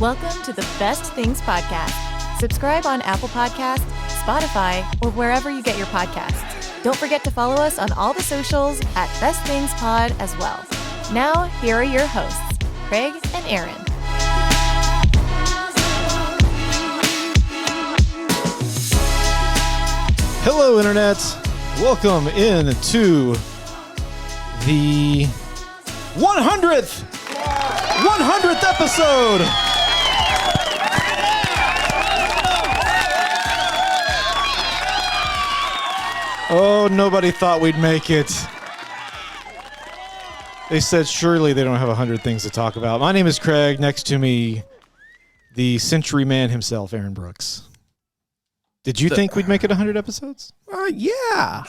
Welcome to the Best Things Podcast. Subscribe on Apple Podcasts, Spotify, or wherever you get your podcasts. Don't forget to follow us on all the socials at Best Things Pod as well. Now, here are your hosts, Craig and Aaron. Hello, Internet. Welcome in to the 100th episode. Oh, nobody thought we'd make it. They said surely they don't have 100 things to talk about. My name is Craig. Next to me, the century man himself, Aaron Brooks. Did you think we'd make it 100 episodes? Yeah.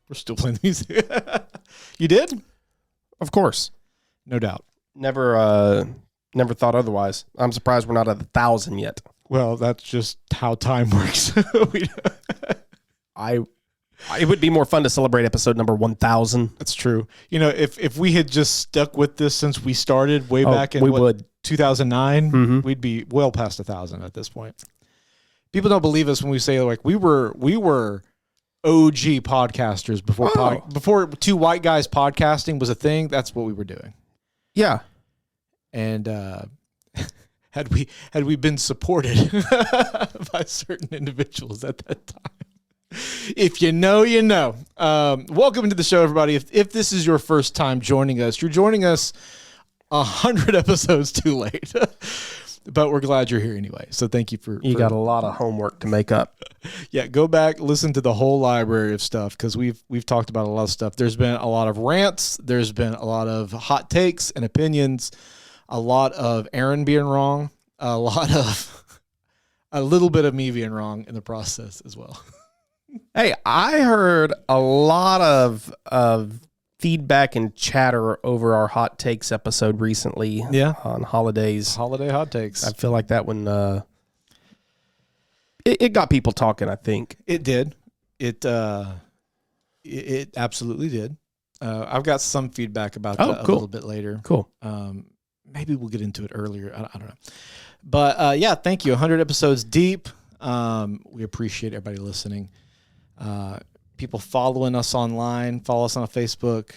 We're still playing music. You did? Of course. No doubt. Never thought otherwise. I'm surprised we're not at 1,000 yet. Well, that's just how time works. It would be more fun to celebrate episode number 1,000. That's true. You know, if we had just stuck with this since we started way back in 2009, we'd be well past 1,000 at this point. People don't believe us when we say like we were OG podcasters before two white guys podcasting was a thing. That's what we were doing. Yeah. And had we been supported by certain individuals at that time. If you know, you know. Welcome to the show, everybody. If this is your first time joining us, you're joining us 100 episodes too late. But we're glad you're here anyway. So thank you for... You got a lot of homework to make up. Yeah, go back, listen to the whole library of stuff because we've talked about a lot of stuff. There's been a lot of rants. There's been a lot of hot takes and opinions. A lot of Aaron being wrong. A little bit of me being wrong in the process as well. Hey, I heard a lot of feedback and chatter over our hot takes episode recently. Yeah, on holidays. Holiday hot takes. I feel like that one it got people talking. I think it did. It absolutely did. I've got some feedback about that a little bit later. Cool. Maybe we'll get into it earlier. I don't know. But yeah, thank you. 100 episodes deep. We appreciate everybody listening. People following us online, follow us on Facebook.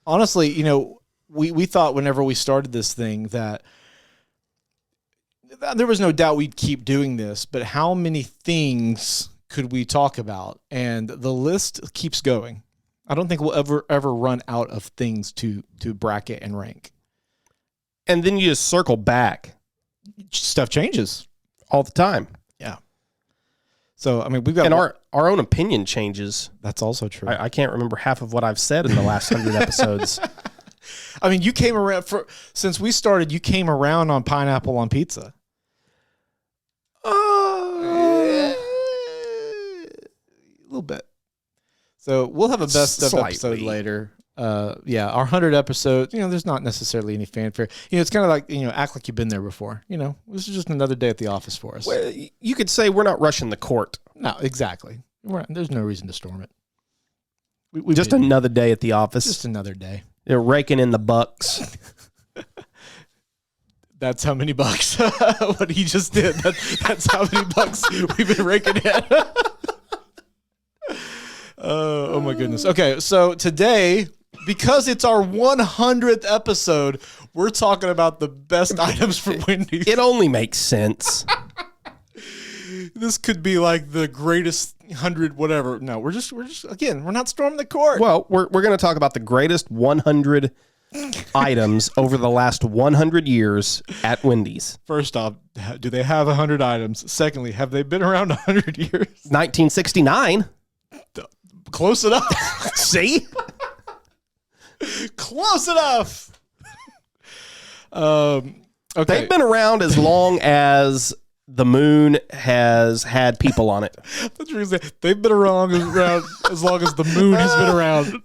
Honestly, you know, we thought whenever we started this thing that there was no doubt we'd keep doing this, but how many things could we talk about? And the list keeps going. I don't think we'll ever run out of things to bracket and rank. And then you just circle back. Stuff changes all the time. Yeah. So, I mean, we've got... And our own opinion changes. That's also true. I can't remember half of what I've said in the last 100 episodes. I mean, you came around... Since we started, you came around on pineapple on pizza. A little bit. So, we'll have a best of episode later. Yeah, our 100 episode, you know, there's not necessarily any fanfare. You know, it's kind of like, you know, act like you've been there before. You know, this is just another day at the office for us. Well, you could say we're not rushing the court. No, exactly. There's no reason to storm it. Just another day at the office. Just another day. They're raking in the bucks. That's how many bucks. What he just did. That's how many bucks we've been raking in. Oh my goodness. Okay, so today, because it's our 100th episode, we're talking about the best items from Wendy's. It only makes sense. This could be like the greatest 100 whatever. No, we're just again, we're not storming the court. Well, we're going to talk about the greatest 100 items over the last 100 years at Wendy's. First off, do they have 100 items? Secondly, have they been around 100 years? 1969. Close enough. See? Close enough. Okay. They've been around as long as the moon has had people on it. That's what you're saying. They've been around as long as the moon has been around.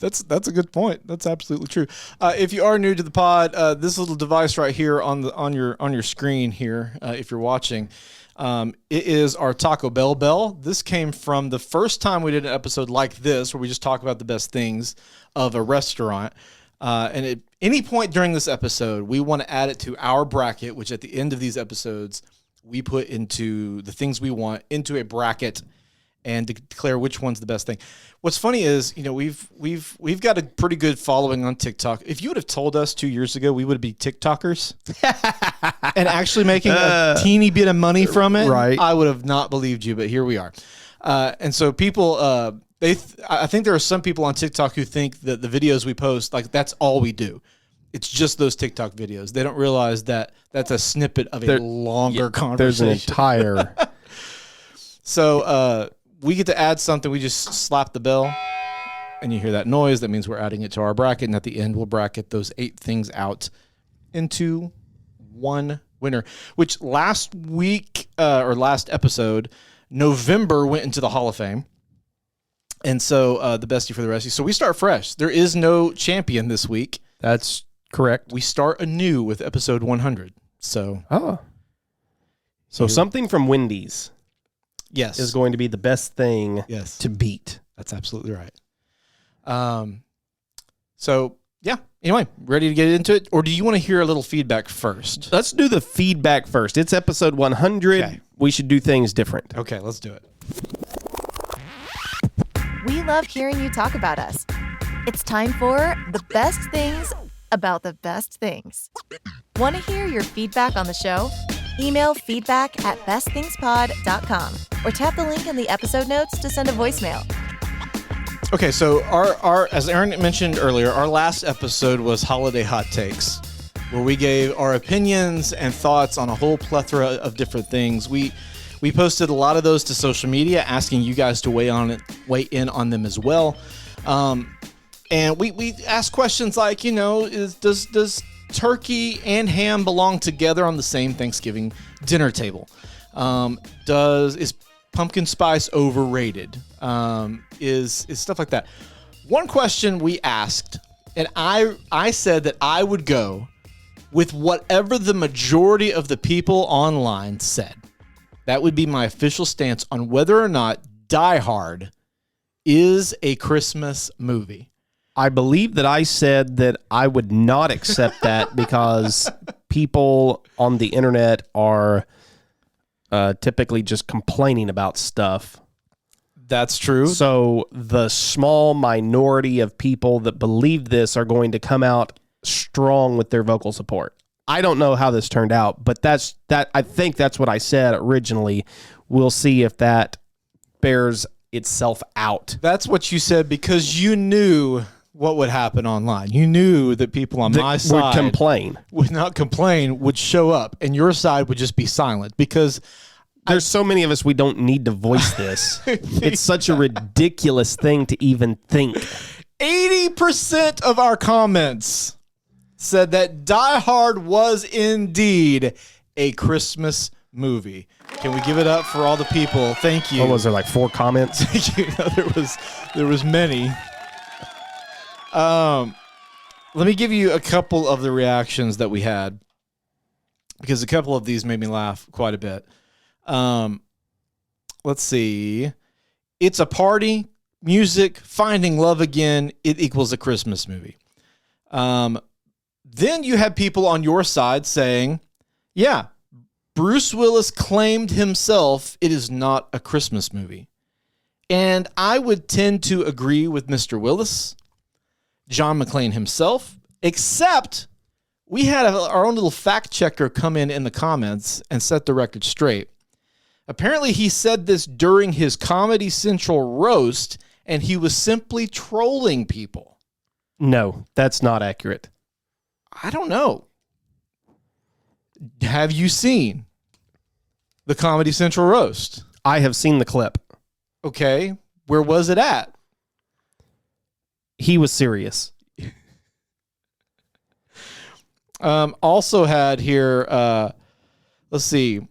That's a good point. That's absolutely true. If you are new to the pod, this little device right here on your screen here, if you're watching, it is our Taco Bell bell. This came from the first time we did an episode like this, where we just talk about the best things of a restaurant. And at any point during this episode, we want to add it to our bracket, which at the end of these episodes, we put into the things we want into a bracket and declare which one's the best thing. What's funny is, we've got a pretty good following on TikTok. If you would have told us 2 years ago we would be TikTokers and actually making a teeny bit of money from it, right. I would have not believed you, but here we are. And so people, I think there are some people on TikTok who think that the videos we post, like that's all we do. It's just those TikTok videos. They don't realize that that's a snippet of a longer conversation. There's an entire. So we get to add something. We just slap the bell, and you hear that noise. That means we're adding it to our bracket, and at the end, we'll bracket those 8 things out into one winner. Which last week or last episode, November went into the Hall of Fame. And so the bestie for the rescue. So we start fresh. There is no champion this week. That's correct. We start anew with episode 100. So something from Wendy's yes is going to be the best thing to beat. That's absolutely right. So yeah. Anyway, ready to get into it? Or do you want to hear a little feedback first? Let's do the feedback first. It's episode 100. Okay. We should do things different. Okay, let's do it. We love hearing you talk about us. It's time for the best things about the best things. Want to hear your feedback on the show? Email feedback@bestthingspod.com or tap the link in the episode notes to send a voicemail. Okay, so our as Aaron mentioned earlier, our last episode was Holiday Hot Takes, where we gave our opinions and thoughts on a whole plethora of different things. We posted a lot of those to social media, asking you guys to weigh in on them as well. And we asked questions like, does turkey and ham belong together on the same Thanksgiving dinner table? Is pumpkin spice overrated? Is stuff like that. One question we asked, and I said that I would go with whatever the majority of the people online said. That would be my official stance on whether or not Die Hard is a Christmas movie. I believe that I said that I would not accept that because people on the internet are typically just complaining about stuff. That's true. So the small minority of people that believe this are going to come out strong with their vocal support. I don't know how this turned out, but I think that's what I said originally. We'll see if that bears itself out. That's what you said because you knew what would happen online. You knew that people on my side would not complain, would show up, and your side would just be silent because there's so many of us, we don't need to voice this. It's such a ridiculous thing to even think. 80% of our comments said that Die Hard was indeed a Christmas movie. Can we give it up for all the people? Thank you. What was there, like 4 comments? Thank you. No, there was many. Let me give you a couple of the reactions that we had because a couple of these made me laugh quite a bit. Let's see. It's a party, music, finding love again. It equals a Christmas movie. Then you had people on your side saying, yeah, Bruce Willis claimed himself it is not a Christmas movie. And I would tend to agree with Mr. Willis, John McClane himself, except we had our own little fact checker come in the comments and set the record straight. Apparently he said this during his Comedy Central roast, and he was simply trolling people. No, that's not accurate. I don't know. Have you seen the Comedy Central roast? I have seen the clip. Okay. Where was it at? He was serious. Also had here, let's see,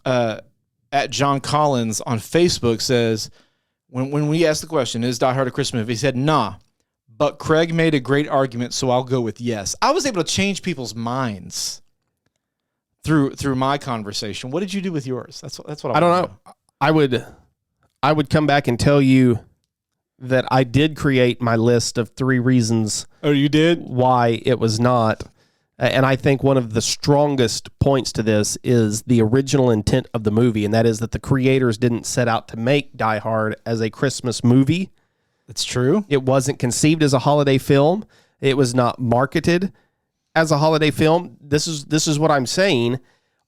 at John Collins on Facebook says, when we asked the question, is Die Hard a Christmas movie? He said, nah, but Craig made a great argument, so I'll go with yes. I was able to change people's minds through my conversation. What did you do with yours? That's what I don't know. I would come back and tell you that I did create my list of 3 reasons. Oh, you did? Why it was not. And I think one of the strongest points to this is the original intent of the movie, and that is that the creators didn't set out to make Die Hard as a Christmas movie. That's true. It wasn't conceived as a holiday film. It was not marketed as a holiday film. This is what I'm saying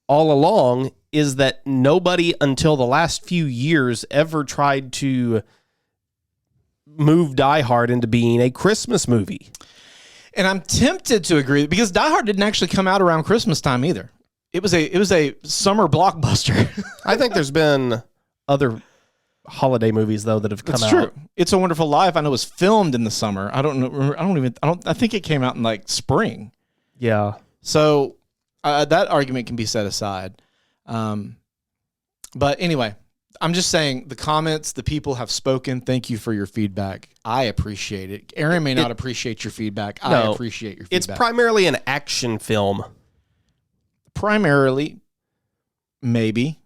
all along, is that nobody until the last few years ever tried to move Die Hard into being a Christmas movie. And I'm tempted to agree because Die Hard didn't actually come out around Christmas time either. It was a summer blockbuster. I think there's been other holiday movies though that have come out. That's true. It's a Wonderful Life. I know it was filmed in the summer. I think it came out in like spring. Yeah. So that argument can be set aside. But anyway, I'm just saying the comments, the people have spoken. Thank you for your feedback. I appreciate it. Aaron may not appreciate your feedback. I appreciate your feedback. It's primarily an action film. Primarily, maybe.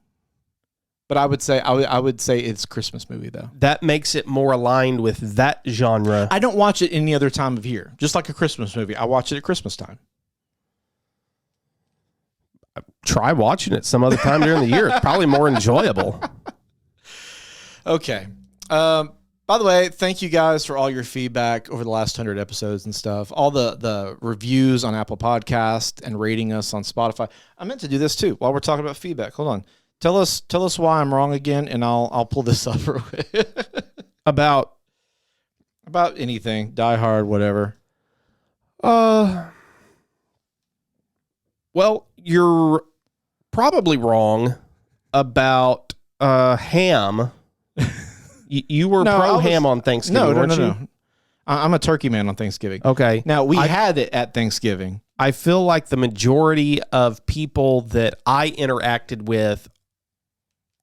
But I would say it's a Christmas movie though. That makes it more aligned with that genre. I don't watch it any other time of year. Just like a Christmas movie, I watch it at Christmas time. Try watching it some other time during the year. It's probably more enjoyable. Okay. By the way, thank you guys for all your feedback over the last 100 episodes and stuff. All the reviews on Apple Podcast and rating us on Spotify. I meant to do this too while we're talking about feedback. Hold on. Tell us why I'm wrong again, and I'll pull this up real quick. About anything, Die Hard, whatever. Well, you're probably wrong about ham. You were ham on Thanksgiving, weren't you? No. I'm a turkey man on Thanksgiving. Okay. Now, we had it at Thanksgiving. I feel like the majority of people that I interacted with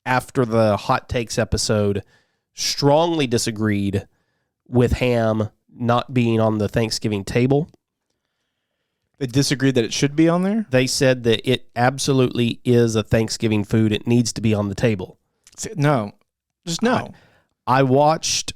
after the Hot Takes episode strongly disagreed with ham not being on the Thanksgiving table. They disagreed that it should be on there? They said that it absolutely is a Thanksgiving food. It needs to be on the table. No. Just no. I watched,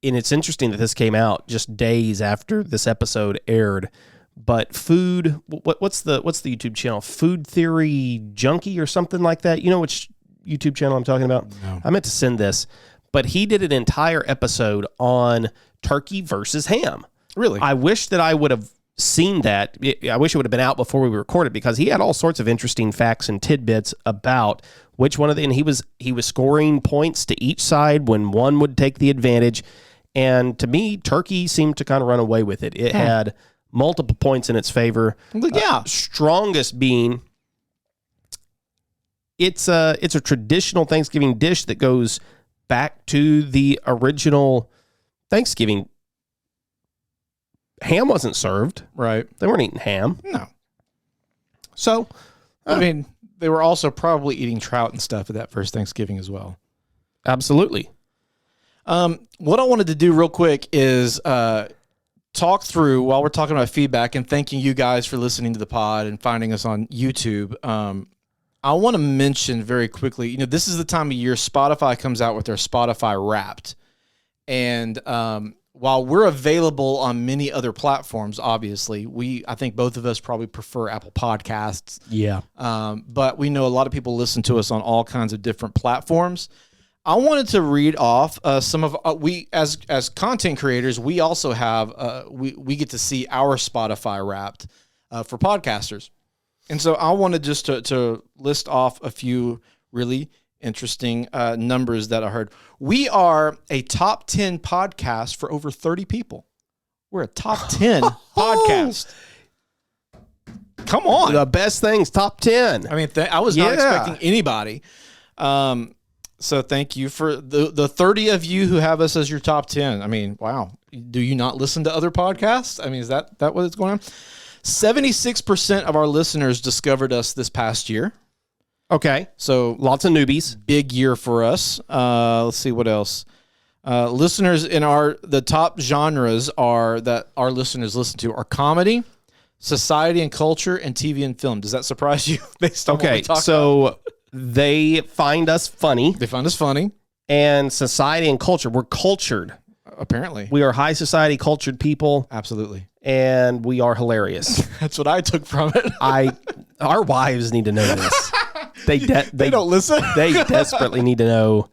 and it's interesting that this came out just days after this episode aired, but what's the YouTube channel? Food Theory Junkie or something like that? You know which YouTube channel I'm talking about? No. I meant to send this, but he did an entire episode on turkey versus ham. Really? I wish that I would have seen that. I wish it would have been out before we recorded, because he had all sorts of interesting facts and tidbits about which one of the, and he was scoring points to each side when one would take the advantage. And to me, turkey seemed to kind of run away with it. It had multiple points in its favor. Yeah. Strongest being it's a traditional Thanksgiving dish that goes back to the original Thanksgiving. Ham wasn't served. Right. They weren't eating ham. No. So, I mean, they were also probably eating trout and stuff at that first Thanksgiving as well. Absolutely. What I wanted to do real quick is talk through, while we're talking about feedback and thanking you guys for listening to the pod and finding us on YouTube. I want to mention very quickly, this is the time of year Spotify comes out with their Spotify Wrapped. And while we're available on many other platforms, obviously, I think both of us probably prefer Apple Podcasts. Yeah. But we know a lot of people listen to us on all kinds of different platforms. I wanted to read off some of we as content creators. We also have we get to see our Spotify Wrapped for podcasters, and so I wanted just to list off a few really interesting numbers that I heard. We are a top 10 podcast for over 30 people. We're a top 10 podcast. Come on, the best things, top 10. I mean, I was not expecting anybody. So thank you for the 30 of you who have us as your top 10. I mean, wow. Do you not listen to other podcasts? I mean, is that what's going on? 76% of our listeners discovered us this past year. Okay. So lots of newbies. Big year for us. Let's see what else. Listeners in the top genres that our listeners listen to are comedy, society and culture, and TV and film. Does that surprise you based on what we talk about? They find us funny. They find us funny. and society and culture. We're cultured. Apparently. We are high society cultured people, Absolutely. and we are hilarious. That's what I took from it. Our wives need to know this. They don't listen. They desperately need to know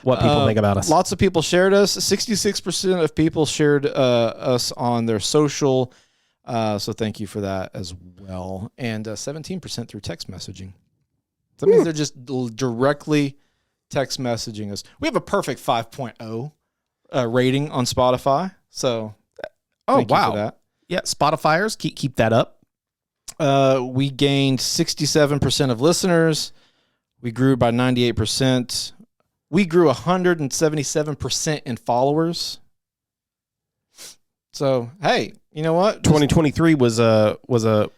what people think about us. Lots of people shared us. 66% of people shared us on their social. So thank you for that as well. And 17% through text messaging. So that means they're just directly text messaging us. We have a perfect 5.0 rating on Spotify. So thank you for that. Yeah, Spotifyers, keep that up. We gained 67% of listeners. We grew by 98%. We grew 177% in followers. So, hey, you know what? 2023 was the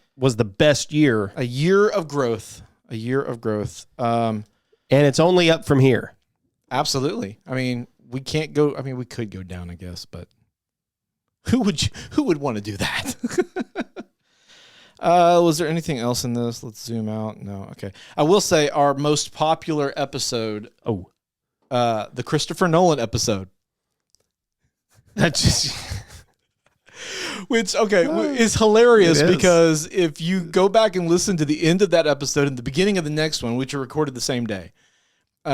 best year. A year of growth. A year of growth. And it's only up from here. Absolutely. I mean, we can't go. I mean, we could go down, I guess, but who would want to do that? Was there anything else in this? Let's zoom out. No. Okay. I will say our most popular episode. The Christopher Nolan episode. That's just Which, is hilarious because if you go back and listen to the end of that episode and the beginning of the next one, which are recorded the same day,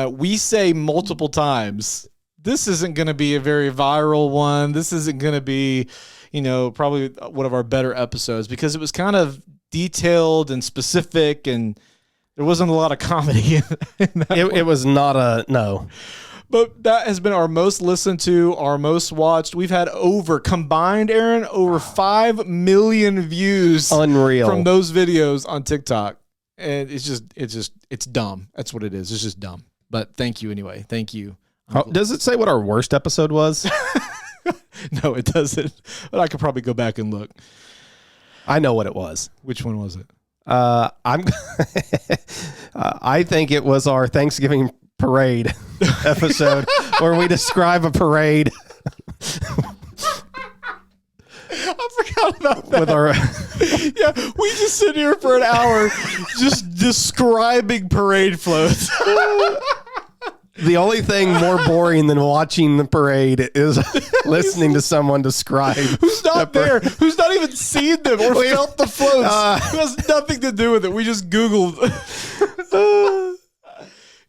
we say multiple times, this isn't going to be a very viral one. This isn't going to be, probably one of our better episodes because it was kind of detailed and specific and there wasn't a lot of comedy in that. It was not no. But that has been our most listened to, our most watched. We've had combined, Aaron, over 5 million views. Unreal. From those videos on TikTok. And it's dumb. That's what it is. It's just dumb. But thank you anyway. Thank you. Does it say what our worst episode was? No, it doesn't. But I could probably go back and look. I know what it was. Which one was it? I think it was our Thanksgiving parade episode where we describe a parade. I forgot about that. With our yeah, we just sit here for an hour just describing parade floats. The only thing more boring than watching the parade is listening to someone describe. Who's not there? Who's not even seen them or felt the floats? It has nothing to do with it. We just Googled.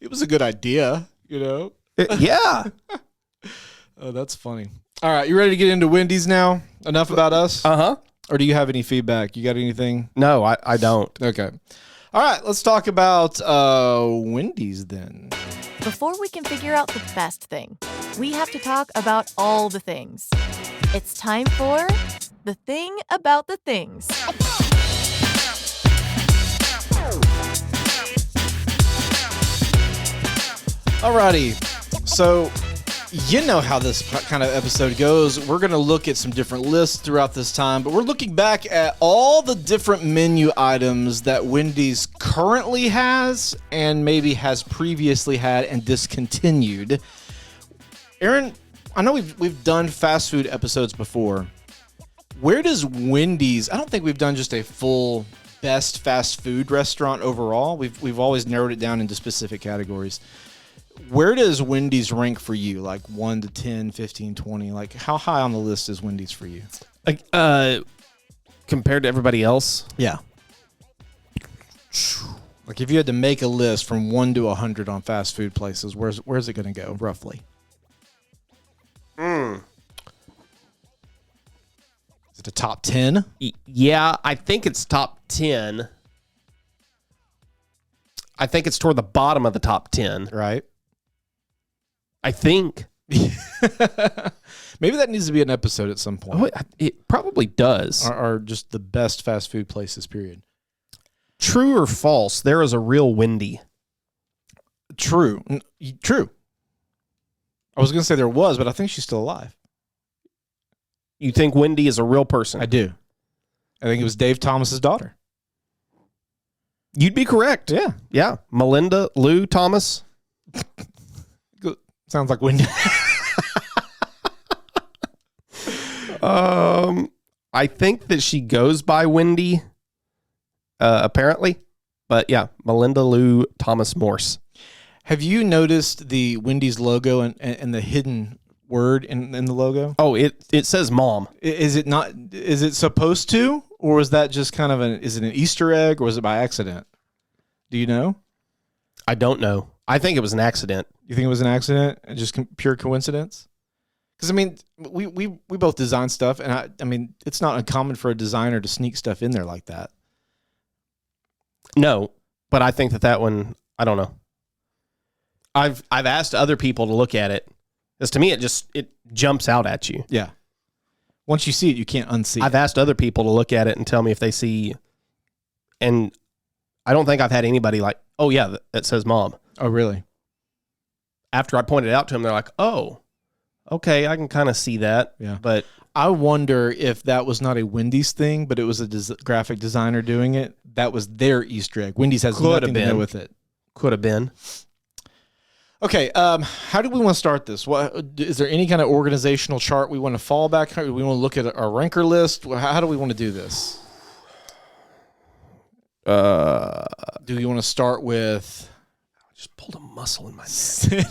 It was a good idea, Yeah. Oh, that's funny. All right, you ready to get into Wendy's now? Enough about us? Uh-huh. Or do you have any feedback? You got anything? No, I don't. Okay. All right, let's talk about Wendy's then. Before we can figure out the best thing, we have to talk about all the things. It's time for the thing about the things. Alrighty, so you know how this kind of episode goes. We're going to look at some different lists throughout this time, but we're looking back at all the different menu items that Wendy's currently has and maybe has previously had and discontinued. Aaron, I know we've done fast food episodes before. Where does Wendy's, I don't think we've done just a full best fast food restaurant overall. We've always narrowed it down into specific categories. Where does Wendy's rank for you? Like 1 to 10, 15, 20? Like how high on the list is Wendy's for you? Compared to everybody else? Yeah. Like if you had to make a list from 1 to 100 on fast food places, where's it going to go roughly? Is it a top 10? Yeah, I think it's top 10. I think it's toward the bottom of the top 10. Right. I think. Maybe that needs to be an episode at some point. Oh, it probably does. Are just the best fast food places, period. True or false, there is a real Wendy. True. True. I was going to say there was, but I think she's still alive. You think Wendy is a real person? I do. I think it was Dave Thomas's daughter. You'd be correct. Yeah. Yeah. Melinda Lou Thomas. Sounds like Wendy. I think that she goes by Wendy, apparently. But yeah, Melinda Lou Thomas Morse. Have you noticed the Wendy's logo and the hidden word in the logo? Oh, it says mom. Is it not? Is it supposed to, or is that just kind of is it an Easter egg, or is it by accident? Do you know? I don't know. I think it was an accident. You think it was an accident and just pure coincidence? Because I mean, we both design stuff, and I mean, it's not uncommon for a designer to sneak stuff in there like that. No, but I think that one, I don't know. I've asked other people to look at it, because to me it jumps out at you. Yeah. Once you see it, you can't unsee I've it. asked other people to look at it and tell me if they see, and I don't think I've had anybody like, oh yeah, that says mom. Oh, really? After I pointed it out to them, they're like, oh, okay, I can kind of see that. Yeah. But I wonder if that was not a Wendy's thing, but it was a graphic designer doing it. That was their Easter egg. Wendy's has nothing to do with it. Could have been. Okay, how do we want to start this? Is there any kind of organizational chart we want to fall back? How do we want to look at our ranker list? How do we want to do this? Do you want to start with... I just pulled a muscle in my neck.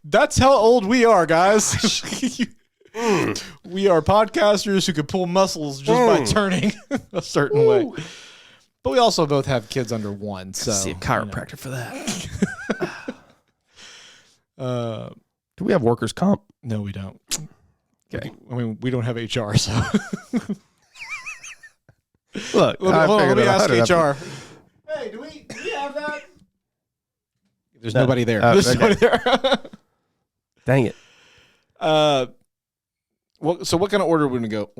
That's how old we are, guys. We are podcasters who can pull muscles just by turning a certain way. But we also both have kids under 1. So See a chiropractor for that. Do we have workers' comp? No, we don't. Okay. I mean, we don't have HR, so. Look, let me ask HR. Hey, do we have that? There's nobody there. There's nobody there. Dang it. So what kind of order are we going to go?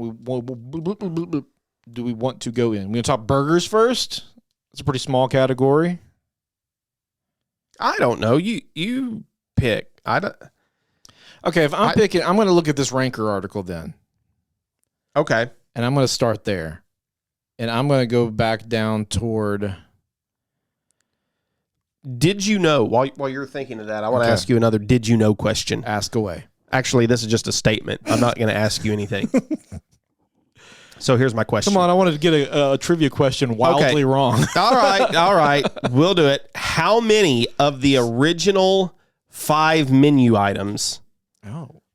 Do we want to go in? We're going to talk burgers first. It's a pretty small category. I don't know. You pick. I don't. Okay, if I'm picking, I'm going to look at this ranker article then. Okay. And I'm going to start there. And I'm going to go back down toward... Did you know, while you're thinking of that, I want to ask you another did you know question. Ask away. Actually, this is just a statement. I'm not going to ask you anything. So here's my question. Come on, I wanted to get a trivia question wildly wrong. All right. We'll do it. How many of the original 5 menu items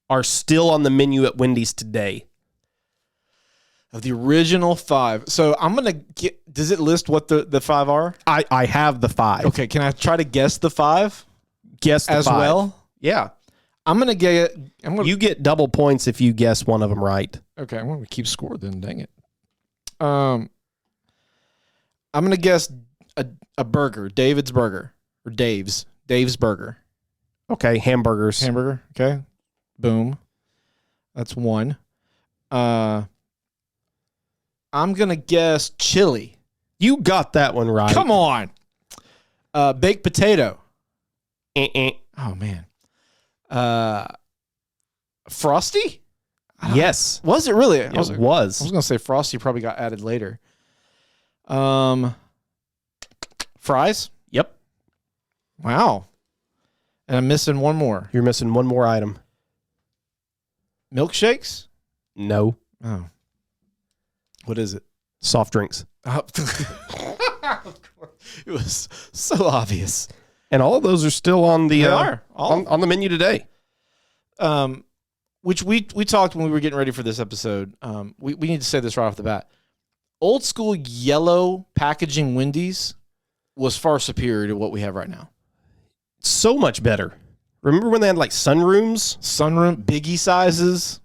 are still on the menu at Wendy's today? Of the original 5. So I'm going to get, does it list what the 5 are? I have the 5. Okay, can I try to guess the 5? Guess the as 5. well? Yeah. I'm going to get, you get double points if you guess one of them right. Okay, I'm going to keep score then, dang it. I'm going to guess a burger, David's Burger, or Dave's Burger. Okay, hamburgers. Hamburger, okay. Boom. That's 1. I'm going to guess chili. You got that one right. Come on. Baked potato. Uh-uh. Oh, man. Frosty? Yes. Was it really? I was It going was. to say Frosty probably got added later. Fries? Yep. Wow. And I'm missing one more. You're missing one more item. Milkshakes? No. Oh. What is it? Soft drinks. Of course. It was so obvious. And all of those are still on the They are. on the menu today. Which we talked when we were getting ready for this episode. We need to say this right off the bat. Old school yellow packaging Wendy's was far superior to what we have right now. So much better. Remember when they had like sunrooms? Sunroom, Biggie sizes.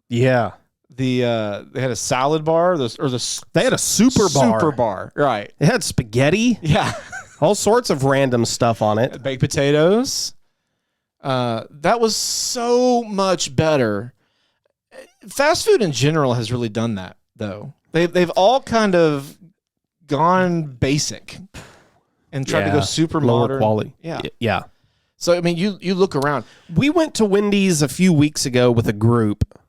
Yeah. They had a salad bar. They had a super bar. Super bar, right? It had spaghetti. Yeah, all sorts of random stuff on it. Baked potatoes. That was so much better. Fast food in general has really done that, though. They've all kind of gone basic and tried to go super lower modern quality. Yeah. So I mean, you look around. We went to Wendy's a few weeks ago with a group.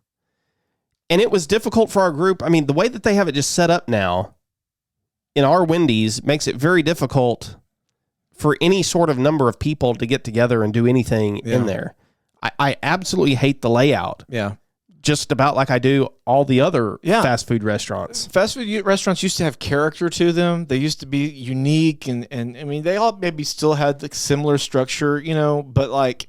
And it was difficult for our group. I mean, the way that they have it just set up now in our Wendy's makes it very difficult for any sort of number of people to get together and do anything in there. I absolutely hate the layout. Yeah. just about like I do all the other Yeah. fast food restaurants. Fast food restaurants used to have character to them. They used to be unique, and I mean, they all maybe still had like similar structure, but like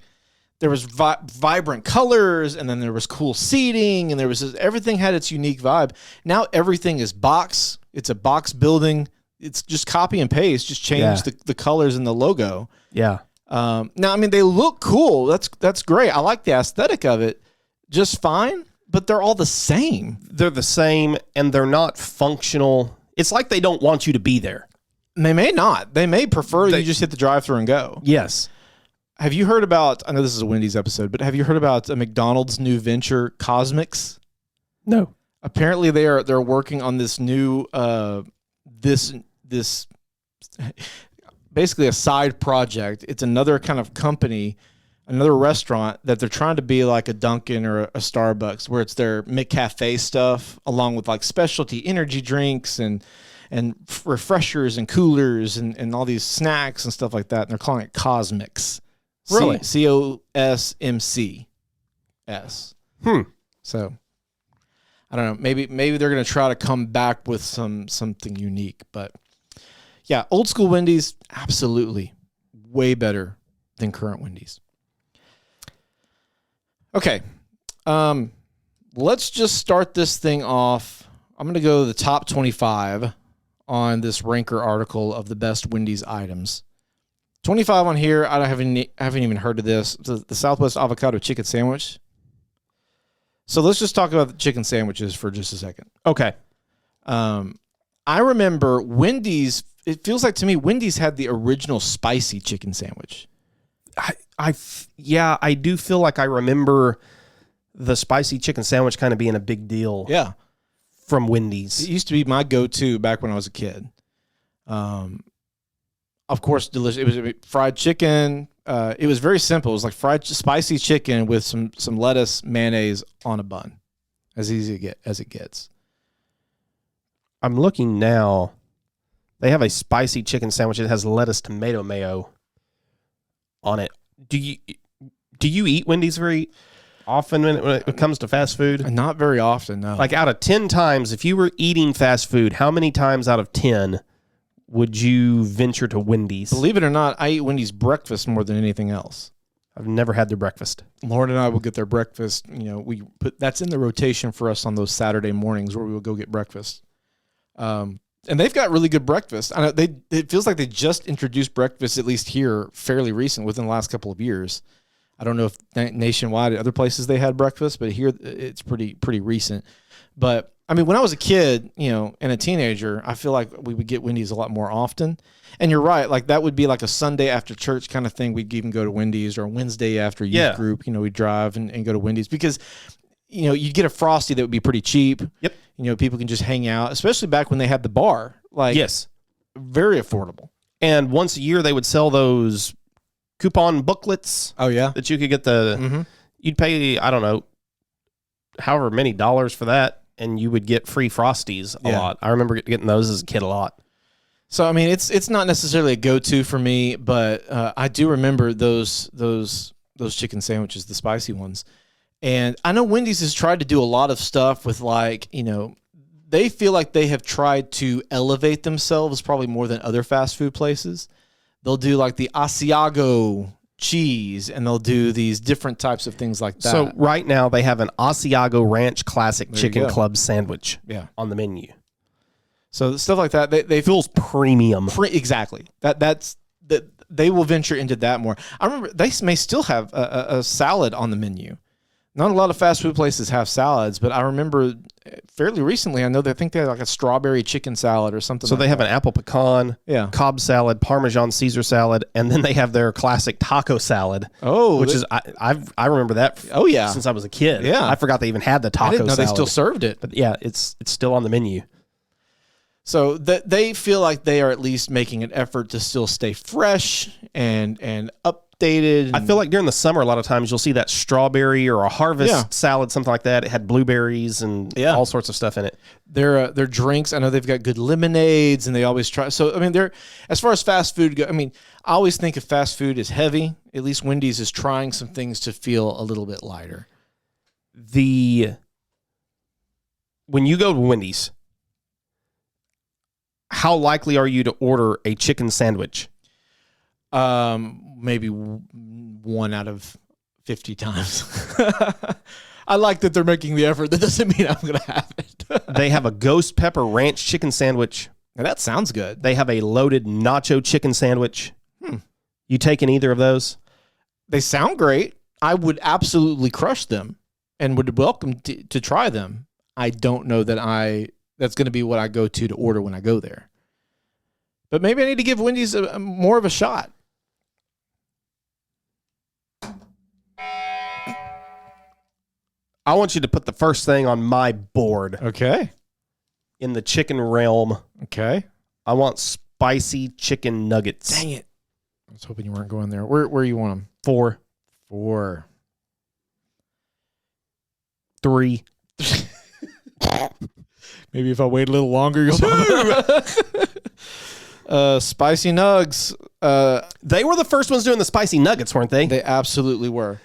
there was vibrant colors, and then there was cool seating, and there was everything had its unique vibe. Now everything is box. It's a box building. It's just copy and paste. Just change the colors and the logo. Yeah. Now, I mean, they look cool. That's great. I like the aesthetic of it just fine, but they're all the same. They're the same, and they're not functional. It's like they don't want you to be there. They may not. They may prefer you just hit the drive-thru and go. Yes. Have you heard about, I know this is a Wendy's episode, but have you heard about McDonald's new venture, Cosmics? No. Apparently they're working on this new, this basically a side project. It's another kind of company, another restaurant that they're trying to be like a Dunkin' or a Starbucks, where it's their McCafe stuff along with like specialty energy drinks and refreshers and coolers and all these snacks and stuff like that. And they're calling it Cosmics. Really? COSMCS. So I don't know. Maybe they're going to try to come back with something unique, but yeah, old school Wendy's, absolutely way better than current Wendy's. Okay. Let's just start this thing off. I'm going to go the top 25 on this Ranker article of the best Wendy's items. 25 on here. I haven't even heard of this. The Southwest Avocado Chicken Sandwich. So let's just talk about the chicken sandwiches for just a second. Okay. I remember Wendy's. It feels like to me Wendy's had the original spicy chicken sandwich. I do feel like I remember the spicy chicken sandwich kind of being a big deal. Yeah. From Wendy's. It used to be my go-to back when I was a kid. Of course, delicious. It was fried chicken. It was very simple. It was like fried spicy chicken with some lettuce, mayonnaise on a bun. As easy as it gets. I'm looking now. They have a spicy chicken sandwich. It has lettuce, tomato, mayo on it. Do you eat Wendy's very often when it comes to fast food? Not very often, no. Like out of 10 times, if you were eating fast food, how many times out of 10 would you venture to Wendy's? Believe it or not, I eat Wendy's breakfast more than anything else. I've never had their breakfast. Lauren and I will get their breakfast. We put that's in the rotation for us on those Saturday mornings where we will go get breakfast. And they've got really good breakfast. I know it feels like they just introduced breakfast, at least here, fairly recent, within the last couple of years. I don't know if nationwide at other places they had breakfast, but here it's pretty recent. But I mean, when I was a kid, and a teenager, I feel like we would get Wendy's a lot more often. And you're right, like that would be like a Sunday after church kind of thing. We'd even go to Wendy's, or a Wednesday after youth group. We'd drive and go to Wendy's because you'd get a Frosty that would be pretty cheap. Yep. People can just hang out, especially back when they had the bar. Yes. Very affordable. And once a year, they would sell those coupon booklets. Oh, yeah? That you could get you'd pay, I don't know, however many dollars for that, and you would get free Frosties a lot. I remember getting those as a kid a lot. So, I mean, it's not necessarily a go-to for me, but I do remember those chicken sandwiches, the spicy ones. And I know Wendy's has tried to do a lot of stuff with they feel like they have tried to elevate themselves probably more than other fast food places. They'll do like the Asiago cheese, and they'll do these different types of things like that. So right now they have an Asiago Ranch Classic Chicken Club sandwich on the menu. So stuff like that, they feels premium. Exactly. That's they will venture into that more. I remember they may still have a salad on the menu. Not a lot of fast food places have salads, but I remember fairly recently, I think they had like a strawberry chicken salad or something. So they have an apple pecan, Cobb salad, Parmesan Caesar salad, and then they have their classic taco salad. Oh, which is I remember that. Since I was a kid. Yeah, I forgot they even had the taco. I didn't know salad. They still served it. But yeah, it's still on the menu. So they feel like they are at least making an effort to still stay fresh and updated. I feel like during the summer, a lot of times you'll see that strawberry or a harvest salad, something like that. It had blueberries and all sorts of stuff in it. Their drinks, I know they've got good lemonades, and they always try. So I mean, as far as fast food go, I mean, I always think of fast food as heavy. At least Wendy's is trying some things to feel a little bit lighter. The when you go to Wendy's, how likely are you to order a chicken sandwich? Maybe 1 out of 50 times. I like that they're making the effort. That doesn't mean I'm going to have it. They have a ghost pepper ranch chicken sandwich. Now, that sounds good. They have a loaded nacho chicken sandwich. You taking either of those? They sound great. I would absolutely crush them and would welcome to try them. I don't know that that's going to be what I go to order when I go there. But maybe I need to give Wendy's more of a shot. I want you to put the first thing on my board. Okay. In the chicken realm. Okay. I want spicy chicken nuggets. Dang it. I was hoping you weren't going there. Where you want them? 4. 3. Maybe if I wait a little longer, you'll spicy nugs. They were the first ones doing the spicy nuggets, weren't they? They absolutely were.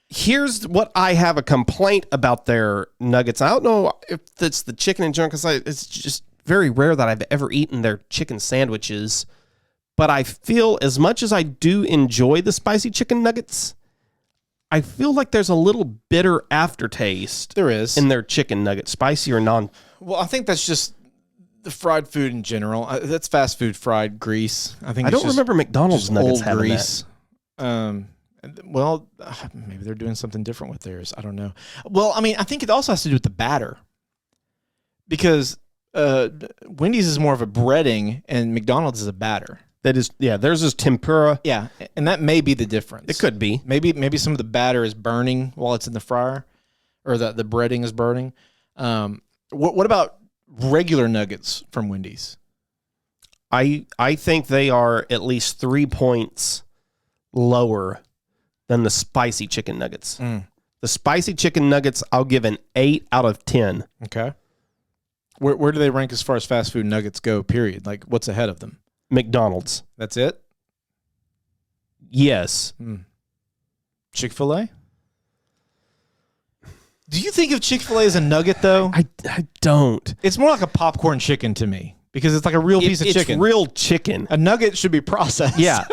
Here's what I have a complaint about their nuggets. I don't know if it's the chicken in general, because it's just very rare that I've ever eaten their chicken sandwiches. But I feel, as much as I do enjoy the spicy chicken nuggets, I feel like there's a little bitter aftertaste. There is. In their chicken nuggets, spicy or non. Well, I think that's just the fried food in general. That's fast food fried grease. I don't remember McDonald's nuggets having grease. That. Well, maybe they're doing something different with theirs. I don't know. Well, I mean, I think it also has to do with the batter, because Wendy's is more of a breading and McDonald's is a batter. That is, yeah. Theirs is tempura. Yeah, and that may be the difference. It could be. Maybe some of the batter is burning while it's in the fryer, or the breading is burning. What about regular nuggets from Wendy's? I think they are at least 3 points lower than the spicy chicken nuggets. The spicy chicken nuggets, I'll give an 8 out of 10. Okay. Where do they rank as far as fast food nuggets go, period? Like, what's ahead of them? McDonald's. That's it? Yes. Chick-fil-A? Do you think of Chick-fil-A as a nugget, though? I don't. It's more like a popcorn chicken to me, because it's like a real piece of chicken. It's real chicken. A nugget should be processed. Yeah.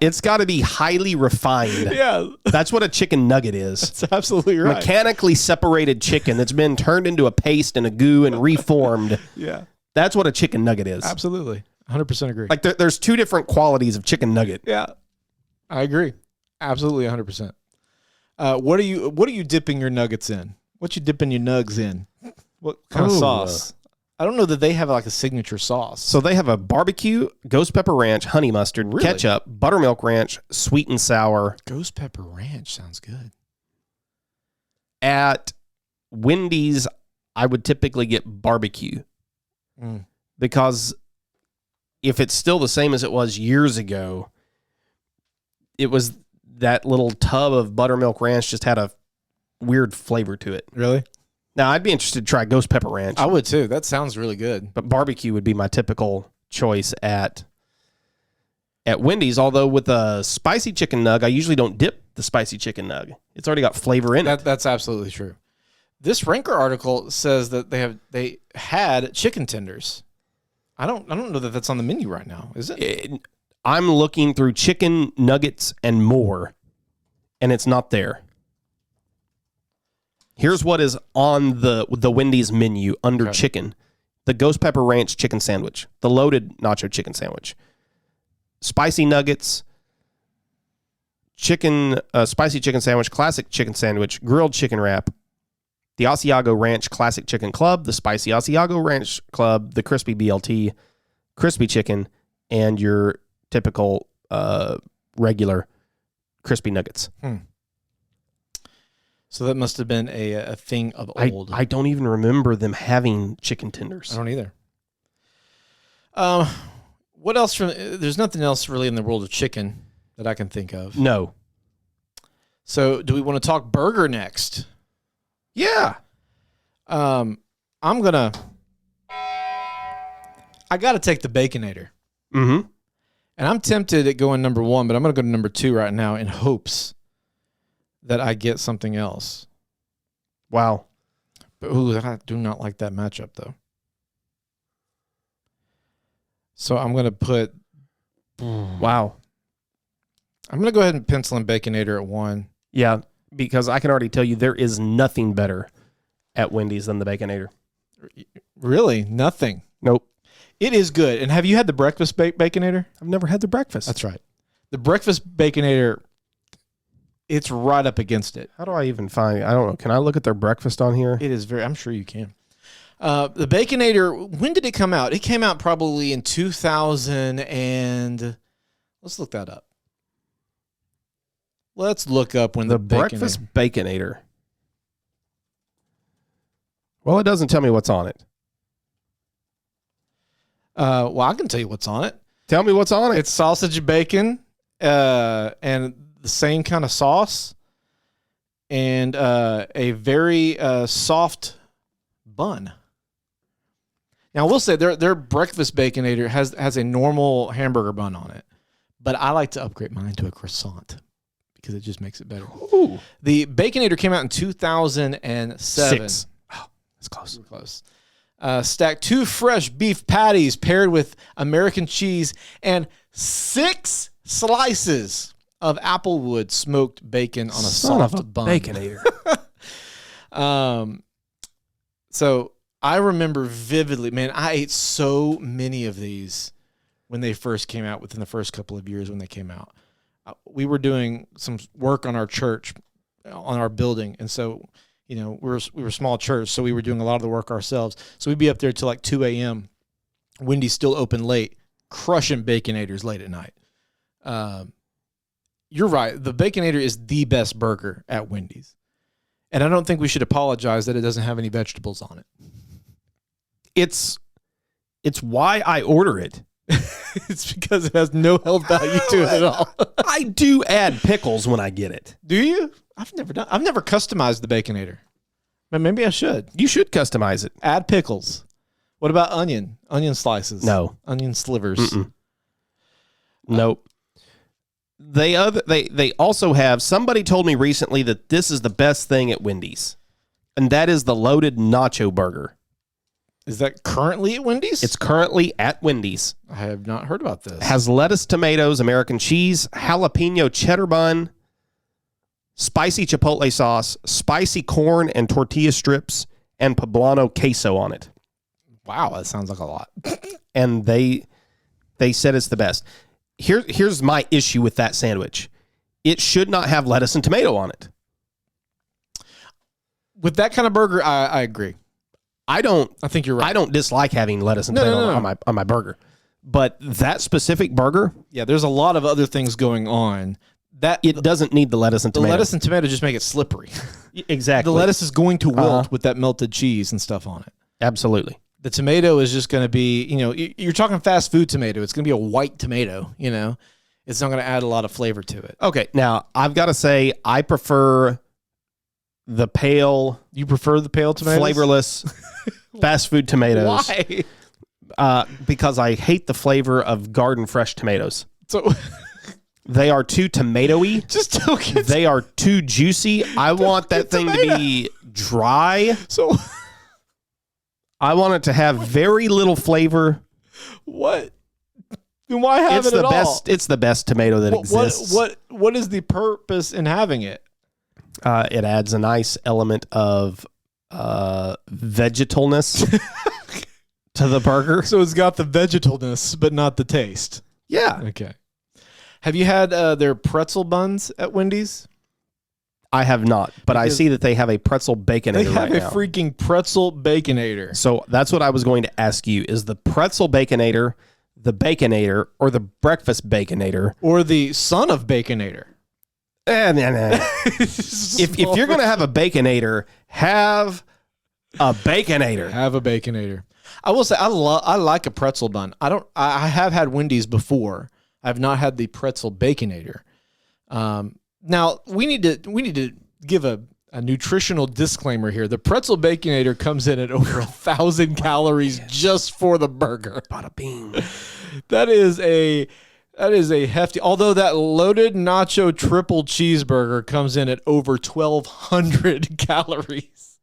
It's got to be highly refined. Yeah. That's what a chicken nugget is. That's absolutely right. Mechanically separated chicken that's been turned into a paste and a goo and reformed. Yeah. That's what a chicken nugget is. Absolutely. 100% agree. Like there's 2 different qualities of chicken nugget. Yeah. I agree. Absolutely 100%. What are you dipping your nuggets in? What you dipping your nugs in? What kind of sauce? I don't know that they have like a signature sauce. So they have a barbecue, ghost pepper ranch, honey mustard, Really? ketchup, buttermilk ranch, sweet and sour. Ghost pepper ranch sounds good. At Wendy's, I would typically get barbecue because if it's still the same as it was years ago, it was that little tub of buttermilk ranch just had a weird flavor to it. Really? Now, I'd be interested to try ghost pepper ranch. I would too. That sounds really good. But barbecue would be my typical choice at Wendy's, although with a spicy chicken nug, I usually don't dip the spicy chicken nug. It's already got flavor in it. That's absolutely true. This Ranker article says that they had chicken tenders. I don't know that that's on the menu right now, is it? I'm looking through chicken nuggets and more, and it's not there. Here's what is on the Wendy's menu under chicken. The ghost pepper ranch chicken sandwich, the loaded nacho chicken sandwich, spicy nuggets, spicy chicken sandwich, classic chicken sandwich, grilled chicken wrap, the Asiago Ranch Classic Chicken Club, the Spicy Asiago Ranch Club, the Crispy BLT, crispy chicken, and your typical regular crispy nuggets. So that must have been a thing of old. I don't even remember them having chicken tenders. I don't either. What else? There's nothing else really in the world of chicken that I can think of. No. So do we want to talk burger next? Yeah. I got to take the Baconator. Mm-hmm. And I'm tempted at going number 1, but I'm going to go to number 2 right now in hopes that I get something else. Wow. Ooh, I do not like that matchup though. So I'm gonna put. Wow. I'm gonna go ahead and pencil in Baconator at 1. Yeah, because I can already tell you there is nothing better at Wendy's than the Baconator. Really, nothing. Nope. It is good. And have you had the breakfast Baconator? I've never had the breakfast. That's right. The breakfast Baconator. It's right up against it. How do I even find? I don't know. Can I look at their breakfast on here? It is very. I'm sure you can. The Baconator. When did it come out? It came out probably in 2000 and. Let's look that up. Let's look up when The breakfast Baconator. Well, it doesn't tell me what's on it. Well, I can tell you what's on it. Tell me what's on it. It's sausage and bacon, and the same kind of sauce, and a very soft bun. Now, I will say their breakfast Baconator has a normal hamburger bun on it, but I like to upgrade mine to a croissant because it just makes it better. Ooh. The Baconator came out in 2007. 6. Oh, that's close. Close. Stack 2 fresh beef patties paired with American cheese and 6 slices of Applewood smoked bacon on a soft bun. Baconator. So I remember vividly, man, I ate so many of these when they first came out, within the first couple of years when they came out. We were doing some work on our church, on our building, and so we were a small church, so we were doing a lot of the work ourselves. So we'd be up there till like 2 a.m. Wendy's still open late, crushing Baconators late at night. You're right. The Baconator is the best burger at Wendy's. And I don't think we should apologize that it doesn't have any vegetables on it. It's why I order it. It's because it has no health value to it at all. I do add pickles when I get it. Do you? I've never customized the Baconator. But maybe I should. You should customize it. Add pickles. What about onion slices? No. Onion slivers. Nope. They also have, somebody told me recently that this is the best thing at Wendy's, and that is the loaded nacho burger. Is that currently at Wendy's? It's currently at Wendy's. I have not heard about this. Has lettuce, tomatoes, American cheese, jalapeno cheddar bun, spicy chipotle sauce, spicy corn and tortilla strips, and poblano queso on it. Wow, that sounds like a lot. And they said it's the best. Here's my issue with that sandwich. It should not have lettuce and tomato on it. With that kind of burger, I agree. I think you're right. I don't dislike having lettuce and tomato on my burger. But that specific burger, yeah, there's a lot of other things going on. That it doesn't need the lettuce and tomato. The lettuce and tomato just make it slippery. Exactly. The lettuce is going to wilt with that melted cheese and stuff on it. Absolutely. The tomato is just going to be, you're talking fast food tomato. It's going to be a white tomato, It's not going to add a lot of flavor to it. Okay, now I've got to say I prefer the pale. You prefer the pale tomatoes? Flavorless fast food tomatoes. Why? Because I hate the flavor of garden fresh tomatoes. So they are too tomatoey. Just don't get. They are too juicy. I want that thing to be dry. So I want it to have very little flavor. What? Then why have it at all? It's the best tomato that exists. What is the purpose in having it? It adds a nice element of vegetalness to the burger. So it's got the vegetalness, but not the taste. Yeah. Okay. Have you had their pretzel buns at Wendy's? I have not, but I see that they have a pretzel baconator They have right a now. freaking pretzel baconator. So that's what I was going to ask you. Is the pretzel baconator the baconator or the breakfast baconator? Or the son of baconator? If you're going to have a baconator, have a baconator. Have a baconator. I will say I like a pretzel bun. I have had Wendy's before. I've not had the pretzel baconator. Now we need to give a nutritional disclaimer here. The pretzel baconator comes in at over 1,000 calories just for the burger. Bada bing. That is a hefty. Although that loaded nacho triple cheeseburger comes in at over 1,200 calories.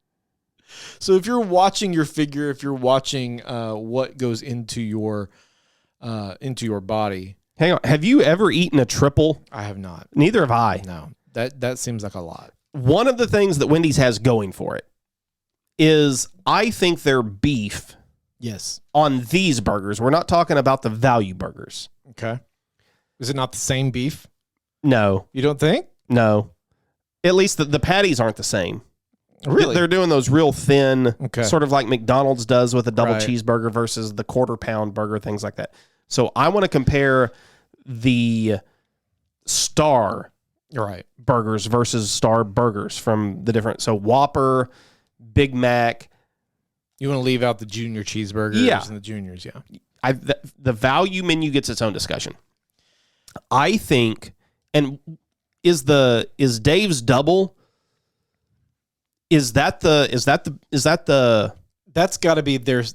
So if you're watching your figure, if you're watching what goes into your body, Hang on. Have you ever eaten a triple? I have not. Neither have I. No, that seems like a lot. One of the things that Wendy's has going for it is I think their beef Yes. on these burgers, we're not talking about the value burgers. Okay. Is it not the same beef? No, You don't think? no. At least the patties aren't the same. Really? They're doing those real thin, Okay. sort of like McDonald's does with a double Right. cheeseburger versus the quarter-pound burger, things like that. So I want to compare the Star You're right. burgers versus Star burgers from the different. So Whopper, Big Mac. You want to leave out the junior cheeseburgers Yeah. and the juniors, yeah. The value menu gets its own discussion. I think, and is Dave's double? Is that the? That's got to be there's.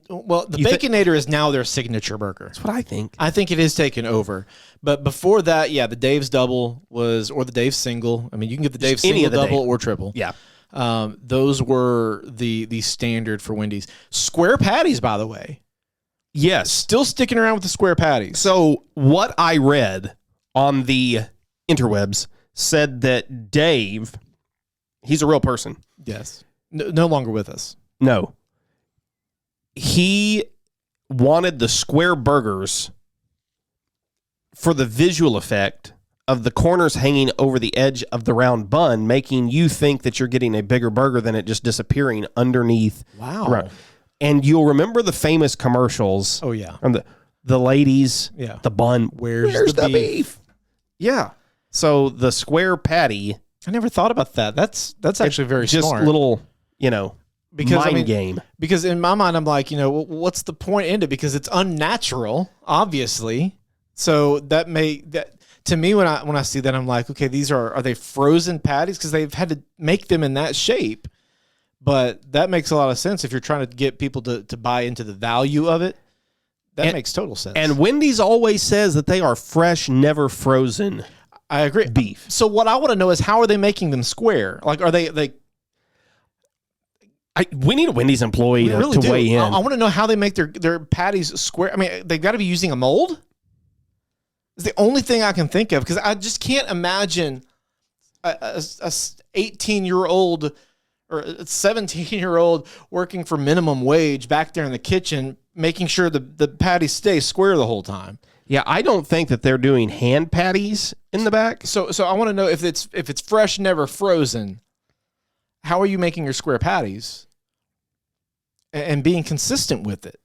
Well, the Baconator is now their signature burger. That's what I think. I think it is taken over. But before that, yeah, the Dave's double was, or the Dave's single. I mean, you can get the Dave's any single, of the double, Dave. or triple. Yeah. Those were the standard for Wendy's. Square patties, by the way. Yes. Still sticking around with the square patties. So what I read on the interwebs said that Dave, he's a real person. Yes. No longer with us. No. He wanted the square burgers for the visual effect of the corners hanging over the edge of the round bun, making you think that you're getting a bigger burger than it just disappearing underneath. Wow. And you'll remember the famous commercials. Oh, yeah. From the ladies, Yeah. the bun. Where's the beef? Yeah. So the square patty. I never thought about that. That's actually very just smart. little, Because mind game. Because in my mind, I'm like, what's the point in it? Because it's unnatural, obviously. So that to me, when I see that, I'm like, okay, these are they frozen patties? Because they've had to make them in that shape. But that makes a lot of sense if you're trying to get people to buy into the value of it. That makes total sense. And Wendy's always says that they are fresh, never frozen. I agree. Beef. So what I want to know is, how are they making them square? Like, are they we need a Wendy's employee to weigh in. I want to know how they make their patties square. I mean, they've got to be using a mold. It's the only thing I can think of, because I just can't imagine a 18-year-old or a 17-year-old working for minimum wage back there in the kitchen, making sure the patties stay square the whole time. Yeah, I don't think that they're doing hand patties in the back. So I want to know if it's fresh, never frozen. How are you making your square patties and being consistent with it?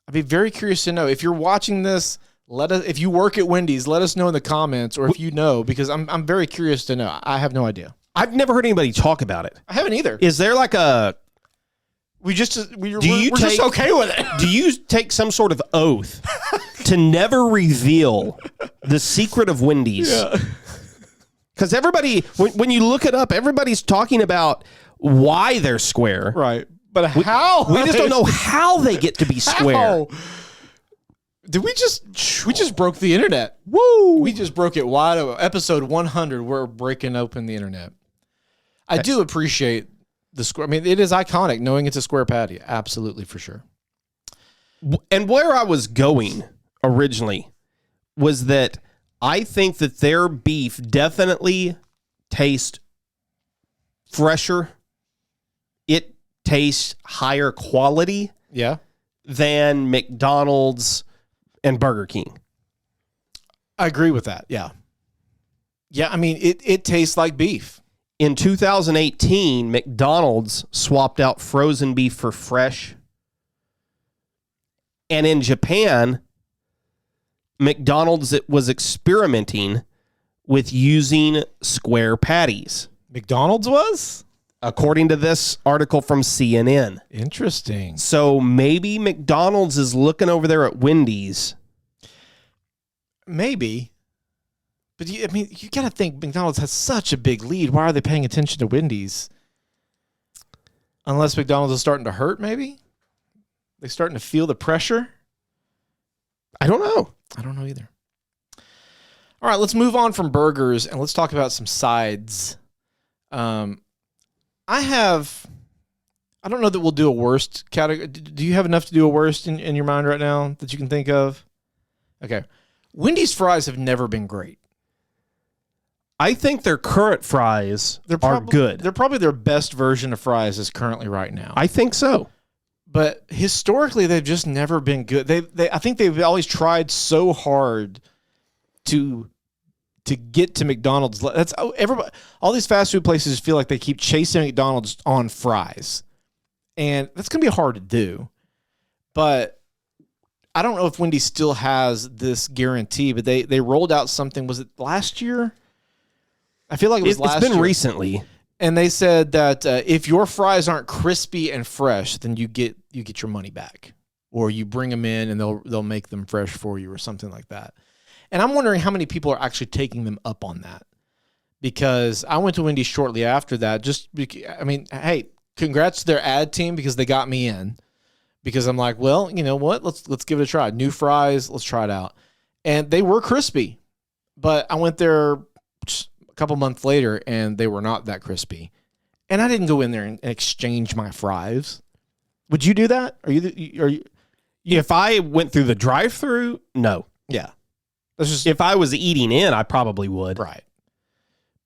I'd be very curious to know. If you're watching this, if you work at Wendy's, let us know in the comments, or if you know, because I'm very curious to know. I have no idea. I've never heard anybody talk about it. I haven't either. Is there like a? We're just okay with it. Do you take some sort of oath to never reveal the secret of Wendy's? Yeah. Because everybody, when you look it up, everybody's talking about why they're square. Right. But how? We just don't know how they get to be square. How? Did we just broke the internet? Woo! We just broke it wide open. Episode 100, we're breaking open the internet. I do appreciate the square. I mean, it is iconic knowing it's a square patty. Absolutely, for sure. And where I was going originally was that I think that their beef definitely tastes fresher. It tastes higher quality Yeah. than McDonald's and Burger King. I agree with that. Yeah. Yeah, I mean, it tastes like beef. In 2018, McDonald's swapped out frozen beef for fresh. And in Japan, McDonald's was experimenting with using square patties, McDonald's was? according to this article from CNN. Interesting. So maybe McDonald's is looking over there at Wendy's. Maybe. But you got to think McDonald's has such a big lead. Why are they paying attention to Wendy's? Unless McDonald's is starting to hurt, maybe? They starting to feel the pressure? I don't know. I don't know either. All right, let's move on from burgers and let's talk about some sides. I have I don't know that we'll do a worst category. Do you have enough to do a worst in your mind right now that you can think of? Okay. Wendy's fries have never been great. I think their current fries are good. They're probably their best version of fries is currently right now. I think so. But historically, they've just never been good. I think they've always tried so hard to get to McDonald's. That's everybody. All these fast food places feel like they keep chasing McDonald's on fries, and that's gonna be hard to do. But I don't know if Wendy's still has this guarantee. But they rolled out something. Was it last year? I feel like it was last year. It's been recently. And they said that if your fries aren't crispy and fresh, then you get your money back, or you bring them in and they'll make them fresh for you, or something like that. And I'm wondering how many people are actually taking them up on that, because I went to Wendy's shortly after that. Hey, congrats to their ad team because they got me in. Because I'm like, well, you know what? Let's give it a try. New fries, let's try it out. And they were crispy, but I went there couple months later and they were not that crispy, and I didn't go in there and exchange my fries. Would you do that? Are you If I went through the drive-through, no. Yeah, that's just if I was eating in, I probably would. Right,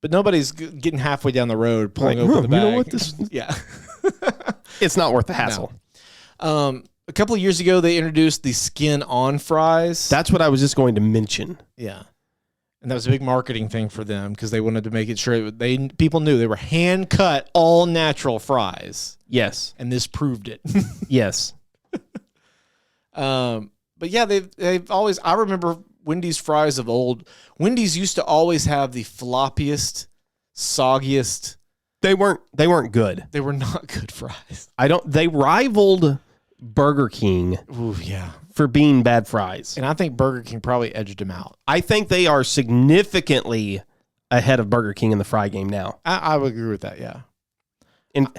but nobody's getting halfway down the road pulling open the bag. You know what this? Yeah, it's not worth the hassle. No. A couple of years ago, they introduced the skin-on fries. That's what I was just going to mention. Yeah. And that was a big marketing thing for them because they wanted to make it sure people knew they were hand cut, all natural fries. Yes, and this proved it. Yes. But yeah, they've always. I remember Wendy's fries of old. Wendy's used to always have the floppiest, soggiest. They weren't good. They were not good fries. They rivaled Burger King. Ooh, yeah. For being bad fries. And I think Burger King probably edged them out. I think they are significantly ahead of Burger King in the fry game now. I would agree with that, yeah. And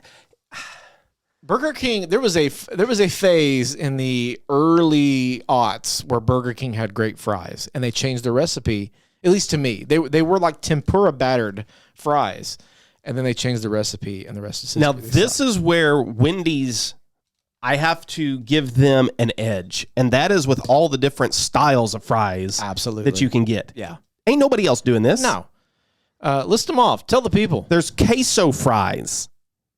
Burger King, there was a phase in the early aughts where Burger King had great fries, and they changed the recipe, at least to me. They were like tempura battered fries, and then they changed the recipe, and the rest is history. Now, this is where Wendy's, I have to give them an edge, and that is with all the different styles of fries absolutely that you can get. Yeah. Ain't nobody else doing this. No. List them off. Tell the people. There's queso fries.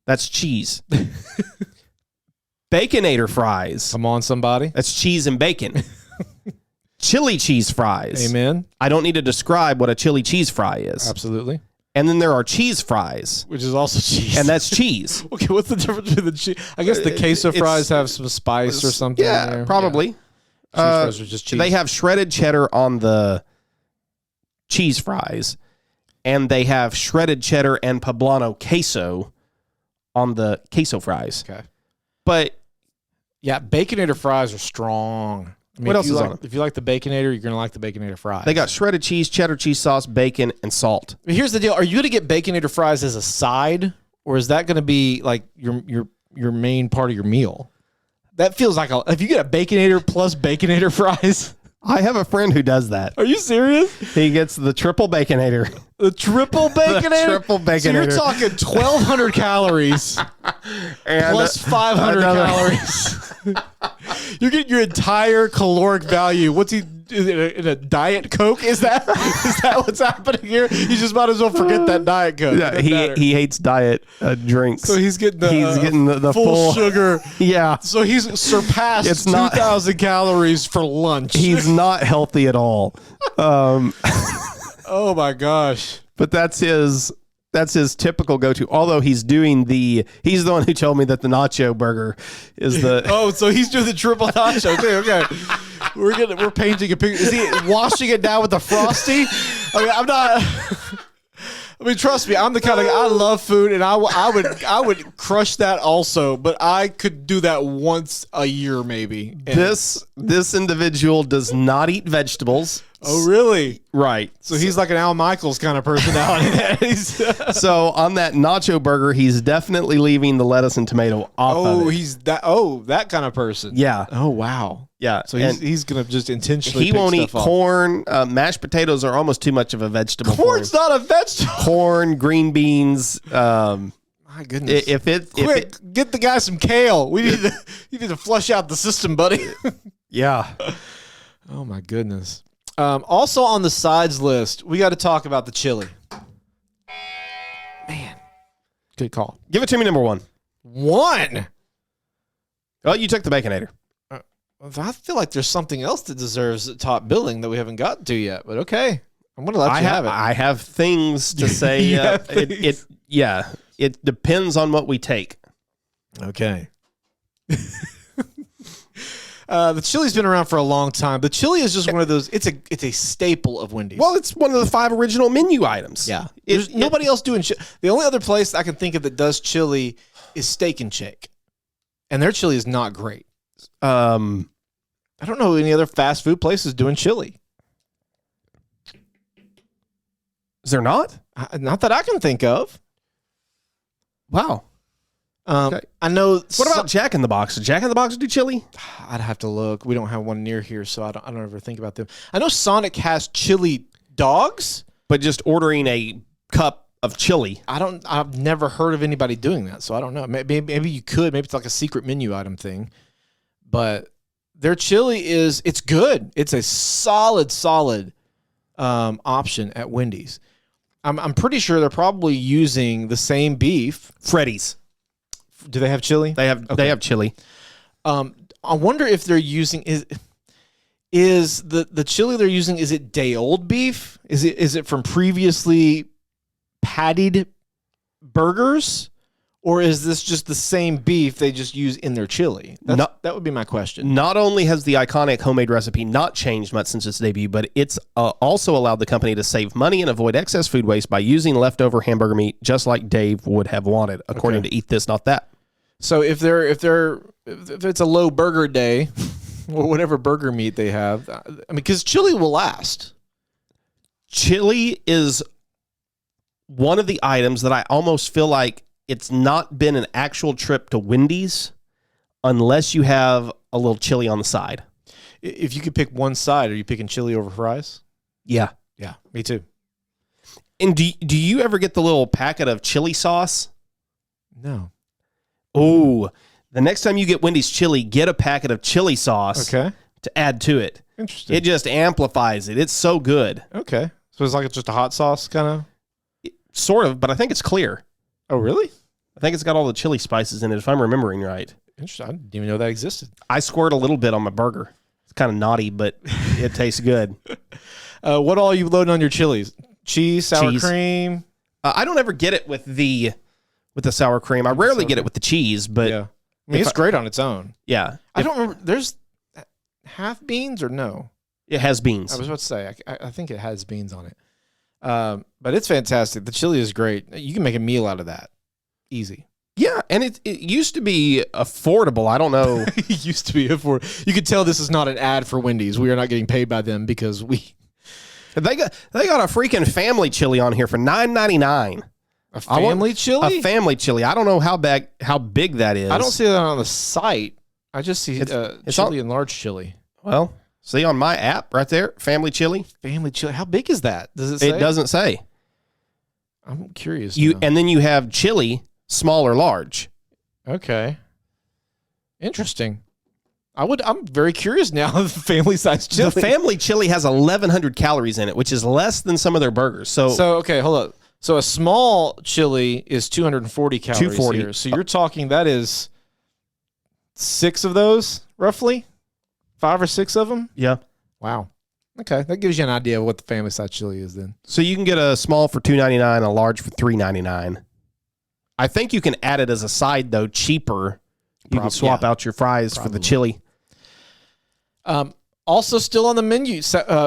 That's cheese. Baconator fries. Come on, somebody. That's cheese and bacon. Chili cheese fries. Amen. I don't need to describe what a chili cheese fry is. Absolutely. And then there are cheese fries, which is also cheese, and that's cheese. Okay, what's the difference between the cheese? I guess the queso fries have some spice or something. Yeah, in there. probably. Yeah. Cheese fries are just cheese. They have shredded cheddar on the cheese fries, and they have shredded cheddar and poblano queso on the queso fries. Okay, but yeah, Baconator fries are strong. I mean, what else is on it? If you like the Baconator, you're going to like the Baconator fries. They got shredded cheese, cheddar cheese sauce, bacon, and salt. But here's the deal. Are you going to get Baconator fries as a side, or is that going to be like your main part of your meal? That feels like if you get a Baconator plus Baconator fries. I have a friend who does that. Are you serious? He gets the triple Baconator. The triple Baconator? The triple Baconator. So you're talking 1,200 calories and plus 500 calories. You're getting your entire caloric value. What's he in a Diet Coke? Is that what's happening here? You just might as well forget that Diet Coke. Yeah, he hates diet drinks. So he's getting the full sugar. Yeah. So he's surpassed 2,000 calories for lunch. He's not healthy at all. Oh my gosh. But that's his typical go-to. Although he's the one who told me that the nacho burger is the Oh, so he's doing the triple nacho too. Okay. We're painting a picture. Is he washing it down with the Frosty? I mean, I'm not I mean, trust me, I'm the kind of guy, I love food, and I would crush that also, but I could do that once a year maybe. And this individual does not eat vegetables. Oh, really? Right. So he's like an Al Michaels kind of personality. So on that nacho burger, he's definitely leaving the lettuce and tomato off of it. He's that kind of person. Yeah. Oh, wow. Yeah. So he's going to just intentionally he won't eat corn. Mashed potatoes are almost too much of a vegetable. Corn's not a vegetable. Corn, green beans. My My goodness. Quick, get the guy some kale. You need to flush out the system, buddy. yeah. Oh my goodness. Also on the sides list, we got to talk about the chili. Man, good call. Give it to me, number one. One. Oh, you took the Baconator. I feel like there's something else that deserves top billing that we haven't gotten to yet, but okay. I'm going to let you have it. I have things to say. It depends on what we take. Okay. The chili's been around for a long time. The chili is just one of those. It's a staple of Wendy's. Well, it's one of the 5 original menu items. Yeah. There's nobody else doing chili. The only other place I can think of that does chili is Steak and Shake, and their chili is not great. I don't know any other fast food places doing chili. Is there not? Not that I can think of. Wow. Okay. I know. What about Jack in the Box? Did Jack in the Box do chili? I'd have to look. We don't have one near here, so I don't ever think about them. I know Sonic has chili dogs, but just ordering a cup of chili. I've never heard of anybody doing that, so I don't know. Maybe you could. Maybe it's like a secret menu item thing. But their chili it's good. It's a solid option at Wendy's. I'm pretty sure they're probably using the same beef. Freddy's. Do they have chili? They have chili. I wonder if they're using is the chili they're using, is it day old beef? Is it from previously pattied burgers? Or is this just the same beef they just use in their chili? That would be my question. Not only has the iconic homemade recipe not changed much since its debut, but it's also allowed the company to save money and avoid excess food waste by using leftover hamburger meat, just like Dave would have wanted, according to Eat This, Not That. So if it's a low burger day, or whatever burger meat they have, I mean, because chili will last. Chili is one of the items that I almost feel like it's not been an actual trip to Wendy's unless you have a little chili on the side. If you could pick one side, are you picking chili over fries? Yeah. Yeah, me too. And do you ever get the little packet of chili sauce? No. Oh, the next time you get Wendy's chili, get a packet of chili sauce to add to it. Interesting. It just amplifies it. It's so good. Okay. So it's like it's just a hot sauce kind of? Sort of, but I think it's clear. Oh, really? I think it's got all the chili spices in it, if I'm remembering right. Interesting. I didn't even know that existed. I squirt a little bit on my burger. It's kind of naughty, but it tastes good. What all are you loading on your chilies? Cheese, sour cream? I don't ever get it with the sour cream. I rarely get it with the cheese, but yeah. I mean, it's great on its own. Yeah. I don't remember. There's half beans or no? It has beans. I was about to say, I think it has beans on it. But it's fantastic. The chili is great. You can make a meal out of that. Easy. Yeah, and it used to be affordable. I don't know. It used to be affordable. You could tell this is not an ad for Wendy's. We are not getting paid by them because they got a freaking family chili on here for $9.99. A family chili? A family chili. I don't know how big that is. I don't see that on the site. I just see chili and large chili. Well, see on my app right there, family chili. Family chili. How big is that? Does it say? It doesn't say. I'm curious. And then you have chili, small or large. Okay. Interesting. I'm very curious now of the family size chili. The family chili has 1,100 calories in it, which is less than some of their burgers. So okay, hold up. So a small chili is 240 calories 240. here. So you're talking that is 6 of those, roughly? 5 or 6 of them? Yeah. Wow. Okay, that gives you an idea of what the family size chili is then. So you can get a small for $2.99, a large for $3.99. I think you can add it as a side, though, cheaper. You can swap out your fries for the chili. Also, still on the menu,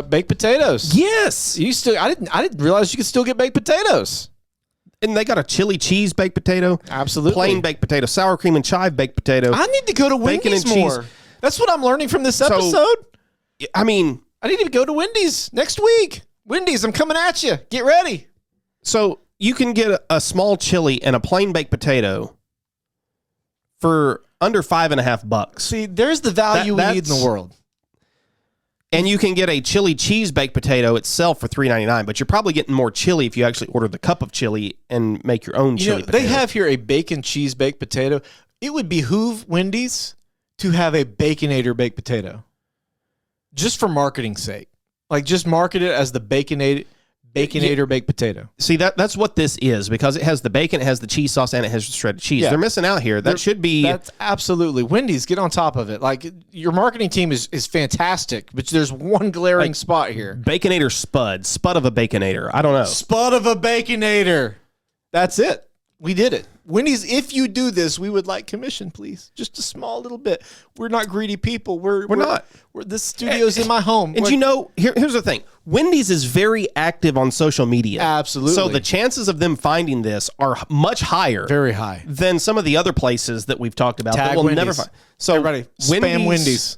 baked potatoes. Yes, I didn't realize you could still get baked potatoes. And they got a chili cheese baked potato, absolutely plain baked potato, sour cream and chive baked potato. I need to go to Wendy's more. That's what I'm learning from this episode. I mean, I need to go to Wendy's next week. Wendy's, I'm coming at you. Get ready. So you can get a small chili and a plain baked potato for under $5.50. See, there's the value we need in the world. And you can get a chili cheese baked potato itself for $3.99, but you're probably getting more chili if you actually order the cup of chili and make your own chili potato. They have here a bacon cheese baked potato. It would behoove Wendy's to have a Baconator baked potato, just for marketing's sake. Like, just market it as the Baconator baked potato. See, that's what this is, because it has the bacon, it has the cheese sauce, and it has shredded cheese. Yeah. They're missing out here. That should be... That's absolutely. Wendy's, get on top of it. Like, your marketing team is fantastic, but there's one glaring spot here. Baconator spud of a Baconator. I don't know. Spud of a Baconator. That's it. We did it. Wendy's, if you do this, we would like commission, please. Just a small little bit. We're not greedy people. We're not. This studio's in my home. And here's the thing. Wendy's is very active on social media. Absolutely. So the chances of them finding this are much higher. Very high. Than some of the other places that we've talked about. Tag that will Wendy's. never find. So everybody, spam Wendy's.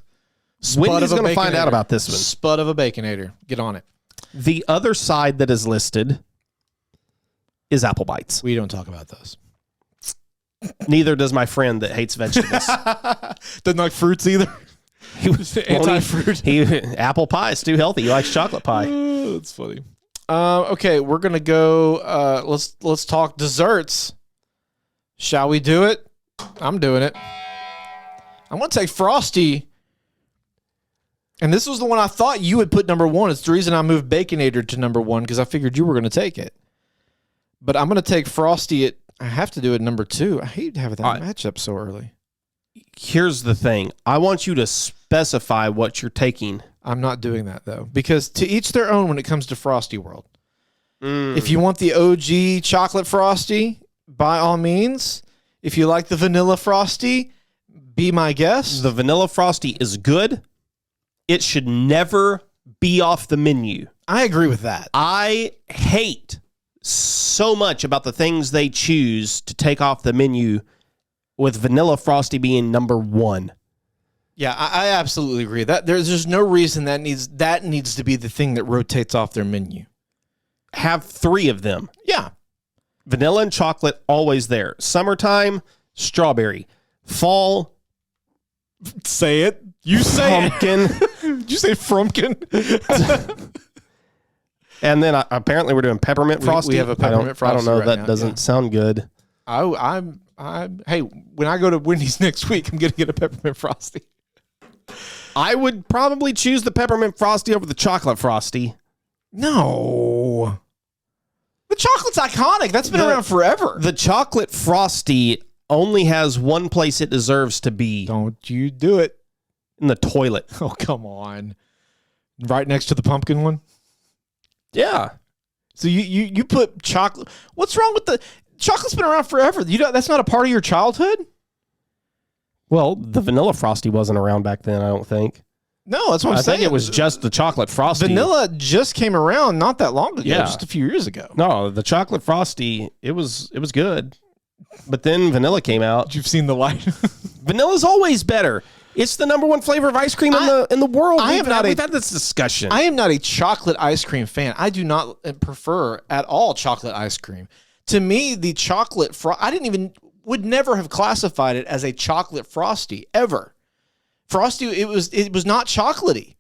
Wendy's going to find out about this one. Spud of a Baconator. Get on it. The other side that is listed is Apple Bites. We don't talk about those. Neither does my friend that hates vegetables. Doesn't like fruits either. He was anti-fruit. Apple pie is too healthy. He likes chocolate pie. Oh, that's funny. Okay, we're gonna go. Let's talk desserts. Shall we do it? I'm doing it. I'm gonna take Frosty. And this was the one I thought you would put number one. It's the reason I moved Baconator to number one, because I figured you were going to take it. But I'm going to take Frosty at, I have to do it number two. I hate having that matchup so early. Here's the thing. I want you to specify what you're taking. I'm not doing that, though, because to each their own when it comes to Frosty World. If you want the OG chocolate Frosty, by all means. If you like the vanilla Frosty, be my guest. The vanilla Frosty is good. It should never be off the menu. I agree with that. I hate so much about the things they choose to take off the menu, with vanilla Frosty being number one. Yeah, I absolutely agree. That there's no reason that needs to be the thing that rotates off their menu. Have three of them. Yeah. Vanilla and chocolate, always there. Summertime, strawberry. Fall, say it. You say pumpkin. Did you say frumpkin? And then apparently we're doing peppermint Frosty. We have a peppermint Frosty. I don't know. Right That now, doesn't sound good. Hey, when I go to Wendy's next week, I'm going to get a peppermint Frosty. I would probably choose the peppermint Frosty over the chocolate Frosty. No. The chocolate's iconic. That's been around forever. The chocolate Frosty only has one place it deserves to be. Don't you do it. In the toilet. Oh, come on. Right next to the pumpkin one? Yeah. So you put chocolate. What's wrong with the chocolate's been around forever? That's not a part of your childhood? Well, the vanilla Frosty wasn't around back then, I don't think. No, that's what I'm saying. I think it was just the chocolate Frosty. Vanilla just came around not that long ago, Yeah. just a few years ago. No, the chocolate Frosty, it was good. But then vanilla came out. You've seen the light. Vanilla's always better. It's the number one flavor of ice cream in the world. We've had this discussion. I am not a chocolate ice cream fan. I do not prefer at all chocolate ice cream. To me, the chocolate would never have classified it as a chocolate Frosty ever. Frosty, it was not chocolatey.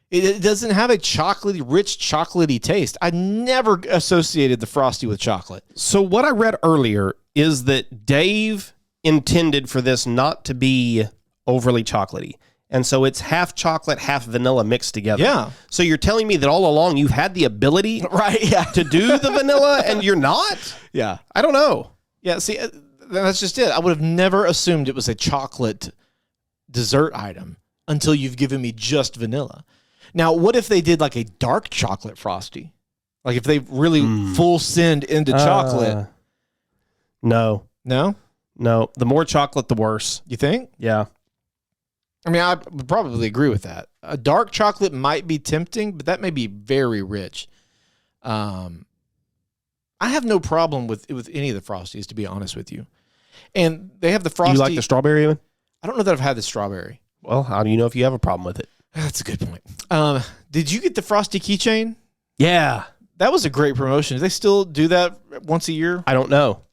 It doesn't have a rich chocolatey taste. I never associated the Frosty with chocolate. So what I read earlier is that Dave intended for this not to be overly chocolatey. And so it's half chocolate, half vanilla mixed together. Yeah. So you're telling me that all along you've had the ability to do the vanilla and you're not? Yeah. I don't know. Yeah, see, that's just it. I would have never assumed it was a chocolate dessert item until you've given me just vanilla. Now, what if they did like a dark chocolate Frosty? Like if they really full send into chocolate. No. No? No. The more chocolate, the worse. You think? Yeah. I mean, I would probably agree with that. A dark chocolate might be tempting, but that may be very rich. I have no problem with any of the Frosties, to be honest with you. And they have the Frosty. You like the strawberry even? I don't know that I've had the strawberry. Well, how do you know if you have a problem with it? That's a good point. Did you get the Frosty keychain? Yeah. That was a great promotion. Do they still do that once a year? I don't know.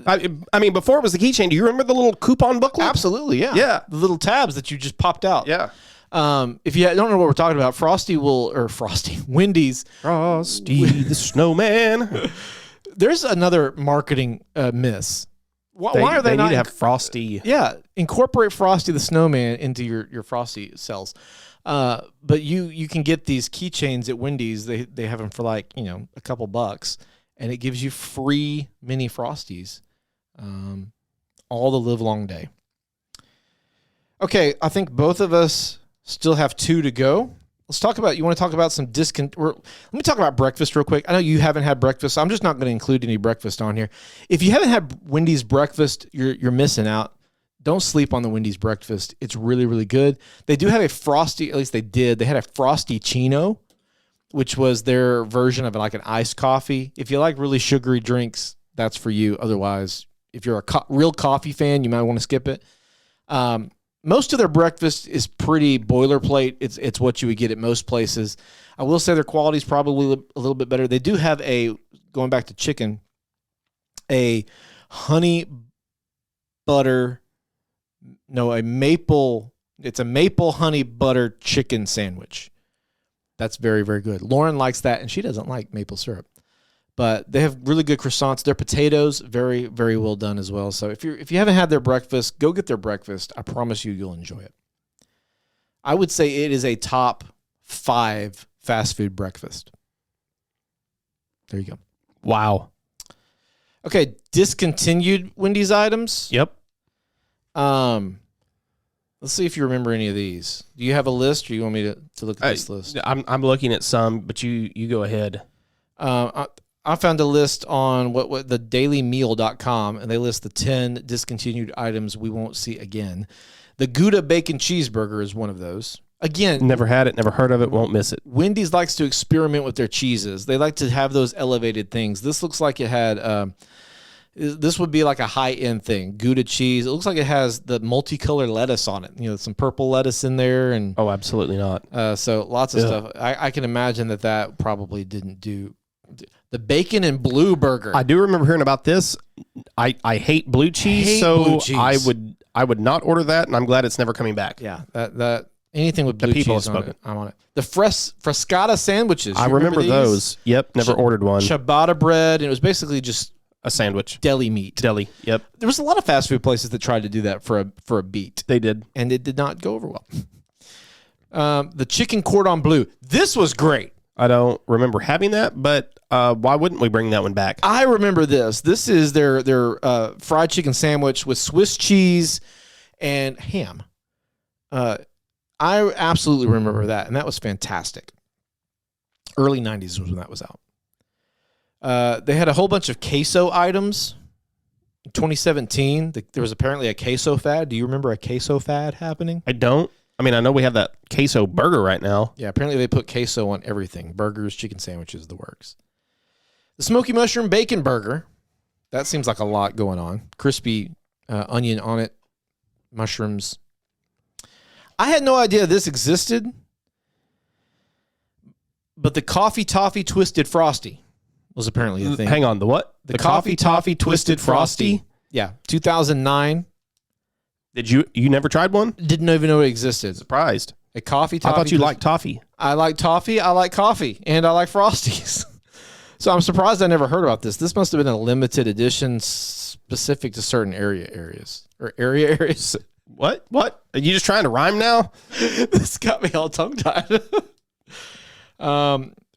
I mean, before it was the keychain, do you remember the little coupon booklet? Absolutely, yeah. Yeah. The little tabs that you just popped out. Yeah. If you don't know what we're talking about, Wendy's. Frosty the Snowman. There's another marketing miss. Why are they need not to have Frosty? Yeah, incorporate Frosty the Snowman into your Frosty cells. But you can get these keychains at Wendy's. They have them for like, a couple bucks, and it gives you free mini Frosties all the live long day. Okay, I think both of us still have 2 to go. You want to talk about some let me talk about breakfast real quick. I know you haven't had breakfast, so I'm just not going to include any breakfast on here. If you haven't had Wendy's breakfast, you're missing out. Don't sleep on the Wendy's breakfast. It's really, really good. They do have a Frosty, at least they did. They had a Frosty Chino, which was their version of like an iced coffee. If you like really sugary drinks, that's for you. Otherwise, if you're a real coffee fan, you might want to skip it. Most of their breakfast is pretty boilerplate. It's what you would get at most places. I will say their quality is probably a little bit better. They do have going back to chicken, a it's a maple honey butter chicken sandwich. That's very, very good. Lauren likes that, and she doesn't like maple syrup. But they have really good croissants. Their potatoes, very, very well done as well. So if you haven't had their breakfast, go get their breakfast. I promise you'll enjoy it. I would say it is a top 5 fast food breakfast. There you go. Wow. Okay, discontinued Wendy's items. Yep. Let's see if you remember any of these. Do you have a list, or you want me to look at this list? I'm looking at some, but you go ahead. I found a list on what the dailymeal.com, and they list the 10 discontinued items we won't see again. The Gouda bacon cheeseburger is one of those. Again, never had it, never heard of it, won't miss it. Wendy's likes to experiment with their cheeses. They like to have those elevated things. This looks like it had this would be like a high-end thing, Gouda cheese. It looks like it has the multicolored lettuce on it. Some purple lettuce in there. And oh, absolutely not. So lots of stuff. I can imagine that probably didn't do. The bacon and blue burger. I do remember hearing about this. I hate blue cheese, blue cheese. I would not order that, and I'm glad it's never coming back. Yeah, that anything with blue cheese on it, I'm on it. The Frescata sandwiches. I remember those. Yep, never ordered one. Ciabatta bread, and it was basically just a sandwich. Deli meat. Deli, yep. There was a lot of fast food places that tried to do that for a beat. They did. And it did not go over well. The chicken cordon bleu. This was great. I don't remember having that, but why wouldn't we bring that one back? I remember this. This is their fried chicken sandwich with Swiss cheese and ham. I absolutely remember that, and that was fantastic. Early 90s was when that was out. They had a whole bunch of queso items. In 2017, there was apparently a queso fad. Do you remember a queso fad happening? I don't. I mean, I know we have that queso burger right now. Yeah, apparently they put queso on everything. Burgers, chicken sandwiches, the works. The smoky mushroom bacon burger. That seems like a lot going on. Crispy onion on it. Mushrooms. I had no idea this existed. But the Coffee Toffee Twisted Frosty was apparently a thing. Hang on, the what? The Coffee Toffee Twisted Frosty? Yeah, 2009. Did you never tried one? Didn't even know it existed. Surprised. A coffee toffee. I thought you liked toffee. I like toffee. I like coffee, and I like Frosties. So I'm surprised I never heard about this. This must have been a limited edition specific to certain areas. What? Are you just trying to rhyme now? This got me all tongue-tied.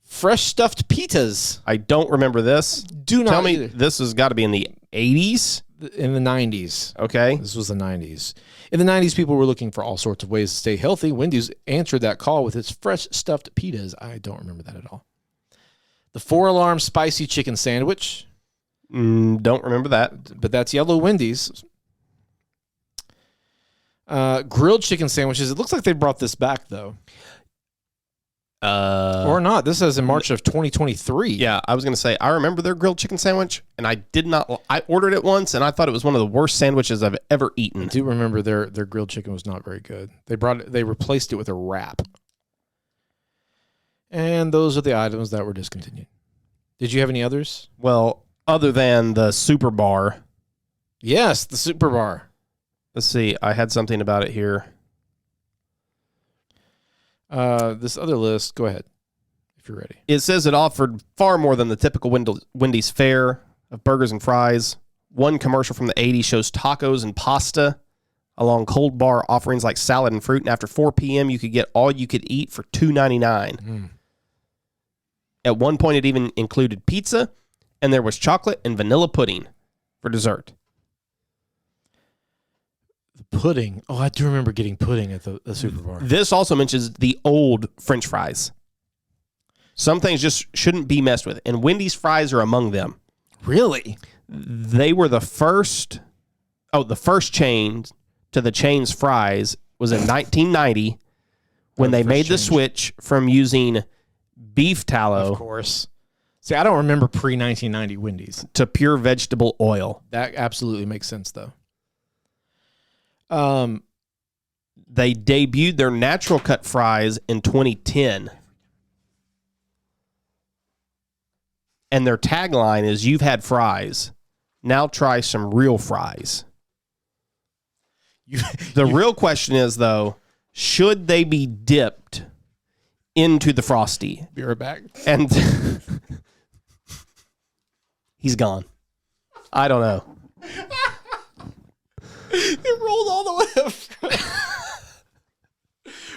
Fresh stuffed pitas. I don't remember this. Do not tell me. either. This has got to be in the 80s. In the 90s. Okay. This was the 90s. In the 90s, people were looking for all sorts of ways to stay healthy. Wendy's answered that call with its fresh stuffed pitas. I don't remember that at all. The 4-alarm spicy chicken sandwich. Don't remember that. But that's yellow Wendy's. Grilled chicken sandwiches. It looks like they brought this back, though. Or not. This says in March of 2023. Yeah, I was going to say, I remember their grilled chicken sandwich, and I ordered it once, and I thought it was one of the worst sandwiches I've ever eaten. I do remember their grilled chicken was not very good. They replaced it with a wrap. And those are the items that were discontinued. Did you have any others? Well, other than the Super Bar. Yes, the Super Bar. Let's see. I had something about it here. This other list, go ahead if you're ready. It says it offered far more than the typical Wendy's fare of burgers and fries. One commercial from the 80s shows tacos and pasta along cold bar offerings like salad and fruit. And after 4 p.m., you could get all you could eat for $2.99. At one point, it even included pizza, and there was chocolate and vanilla pudding for dessert. The pudding. Oh, I do remember getting pudding at the Super Bar. This also mentions the old French fries. Some things just shouldn't be messed with, and Wendy's fries are among them. Really? They were the first chain to the chain's fries was in 1990 when they made the switch from using beef tallow, of course. See, I don't remember pre-1990 Wendy's to pure vegetable oil. That absolutely makes sense, though. They debuted their natural cut fries in 2010. And their tagline is, "You've had fries. Now try some real fries." The real question is, though, should they be dipped into the Frosty? Be right back. And he's gone. I don't know. It rolled all the way up.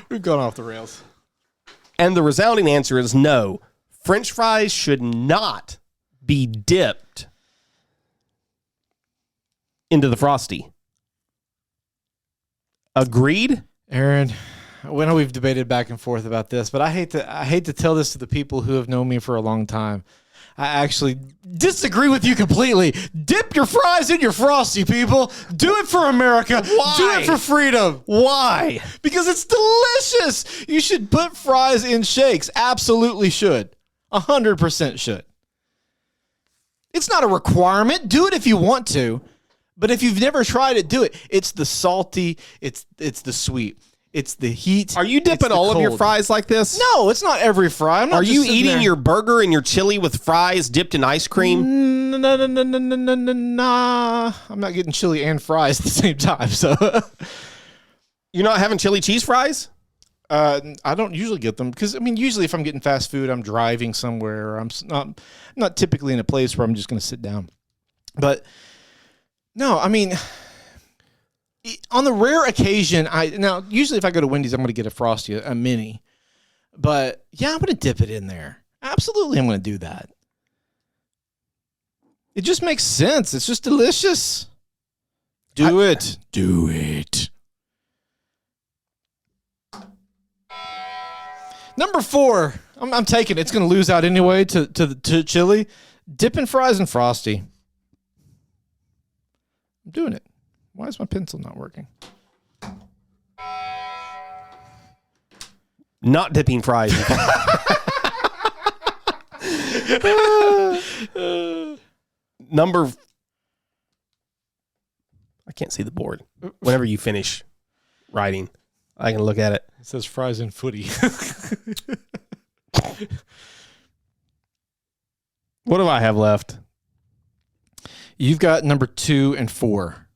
We've gone off the rails. And the resounding answer is no. French fries should not be dipped into the Frosty. Agreed? Aaron, I know we've debated back and forth about this, but I hate to tell this to the people who have known me for a long time. I actually disagree with you completely. Dip your fries in your Frosty, people. Do it for America. Why? Do it for freedom. Why? Because it's delicious. You should put fries in shakes. Absolutely should. 100% should. It's not a requirement. Do it if you want to. But if you've never tried it, do it. It's the salty. It's the sweet. It's the heat. Are you dipping all of your fries like this? No, it's not every fry. I'm not Are just you sitting eating there. your burger and your chili with fries dipped in ice cream? Nah. I'm not getting chili and fries at the same time. So You're not having chili cheese fries? I don't usually get them because, I mean, usually if I'm getting fast food, I'm driving somewhere. Or I'm not typically in a place where I'm just going to sit down. But no, I mean, on the rare occasion, now usually if I go to Wendy's, I'm going to get a Frosty, a mini. But yeah, I'm going to dip it in there. Absolutely, I'm going to do that. It just makes sense. It's just delicious. Do it. Do it. Number 4, I'm taking it. It's going to lose out anyway to chili. Dipping fries in Frosty. I'm doing it. Why is my pencil not working? Not dipping fries. I can't see the board. Whenever you finish writing, I can look at it. It says fries and footy. What do I have left? You've got number 2 and 4.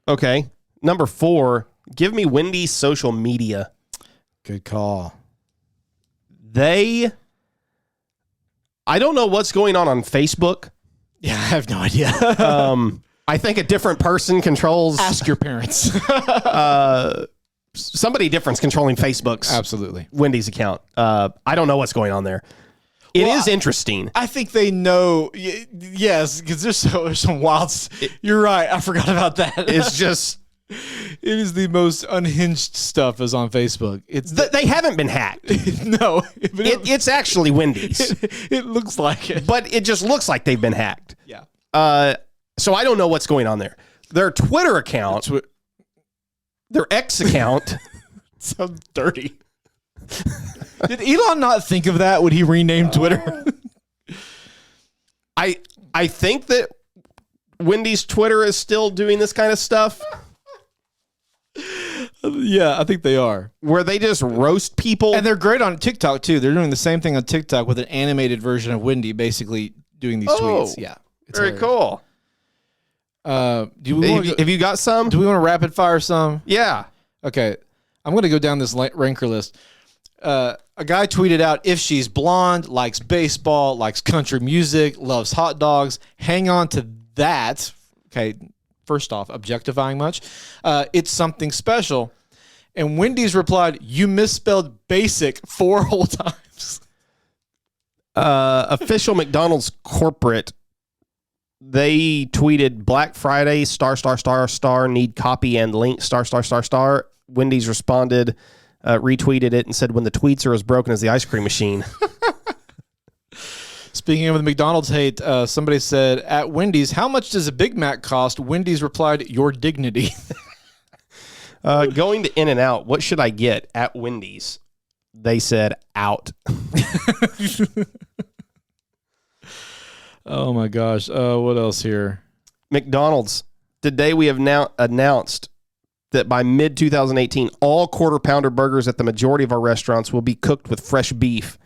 Okay. Number 4, give me Wendy's social media. Good call. I don't know what's going on Facebook. Yeah, I have no idea. I think a different person controls. Ask your parents. Somebody different's controlling Facebook's Absolutely. Wendy's account. I don't know what's going on there. It is interesting. I think they know. Yes, because there's some wild. You're right. I forgot about that. It's just. It is the most unhinged stuff is on Facebook. They haven't been hacked. No. It's actually Wendy's. It looks like it. But it just looks like they've been hacked. Yeah. So I don't know what's going on there. Their Twitter account, their X account. Sounds dirty. Did Elon not think of that when he renamed Twitter? I think that Wendy's Twitter is still doing this kind of stuff. Yeah, I think they are. Where they just roast people. And they're great on TikTok, too. They're doing the same thing on TikTok with an animated version of Wendy basically doing these tweets. Yeah. Very cool. Have you got some? Do we want to rapid fire some? Yeah. Okay. I'm going to go down this ranker list. A guy tweeted out, if she's blonde, likes baseball, likes country music, loves hot dogs, hang on to that. Okay, first off, objectifying much. It's something special. And Wendy's replied, you misspelled basic 4 whole times. Official McDonald's corporate, they tweeted Black Friday, *****, need copy and link, *****. Wendy's responded, retweeted it and said, when the tweets are as broken as the ice cream machine. Speaking of the McDonald's hate, somebody said, at Wendy's, how much does a Big Mac cost? Wendy's replied, your dignity. Going to In-N-Out, what should I get at Wendy's? They said, out. Oh, my gosh. What else here? McDonald's. Today we have now announced that by mid-2018, all Quarter Pounder burgers at the majority of our restaurants will be cooked with fresh beef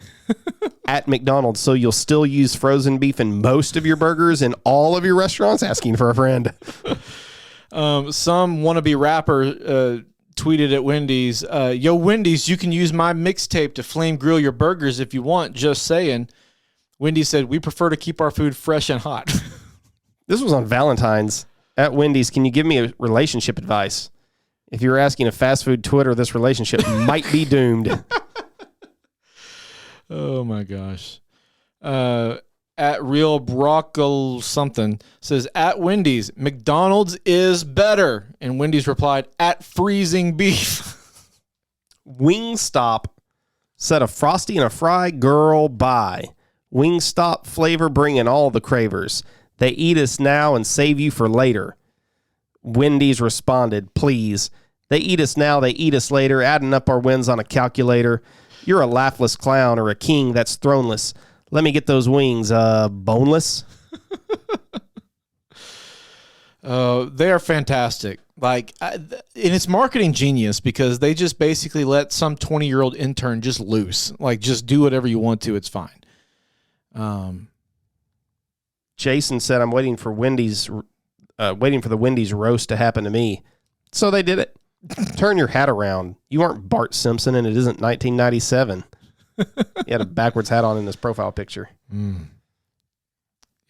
at McDonald's. So you'll still use frozen beef in most of your burgers in all of your restaurants? Asking for a friend. Some wannabe rapper tweeted at Wendy's, yo, Wendy's, you can use my mixtape to flame grill your burgers if you want, just saying. Wendy said, we prefer to keep our food fresh and hot. This was on Valentine's. At Wendy's, can you give me a relationship advice? If you're asking a fast food Twitter, this relationship might be doomed. Oh, my gosh. At Real Broccoli something says, at Wendy's, McDonald's is better. And Wendy's replied, at freezing beef. Wingstop said a Frosty and a Fry, girl, bye. Wingstop flavor bringing all the cravers. They eat us now and save you for later. Wendy's responded, please. They eat us now, they eat us later, adding up our wins on a calculator. You're a laughless clown or a king that's throneless. Let me get those wings, boneless. They are fantastic. And it's marketing genius because they just basically let some 20-year-old intern just loose. Like, just do whatever you want to. It's fine. Jason said, I'm waiting for the Wendy's roast to happen to me. So they did it. Turn your hat around. You aren't Bart Simpson and it isn't 1997. He had a backwards hat on in his profile picture.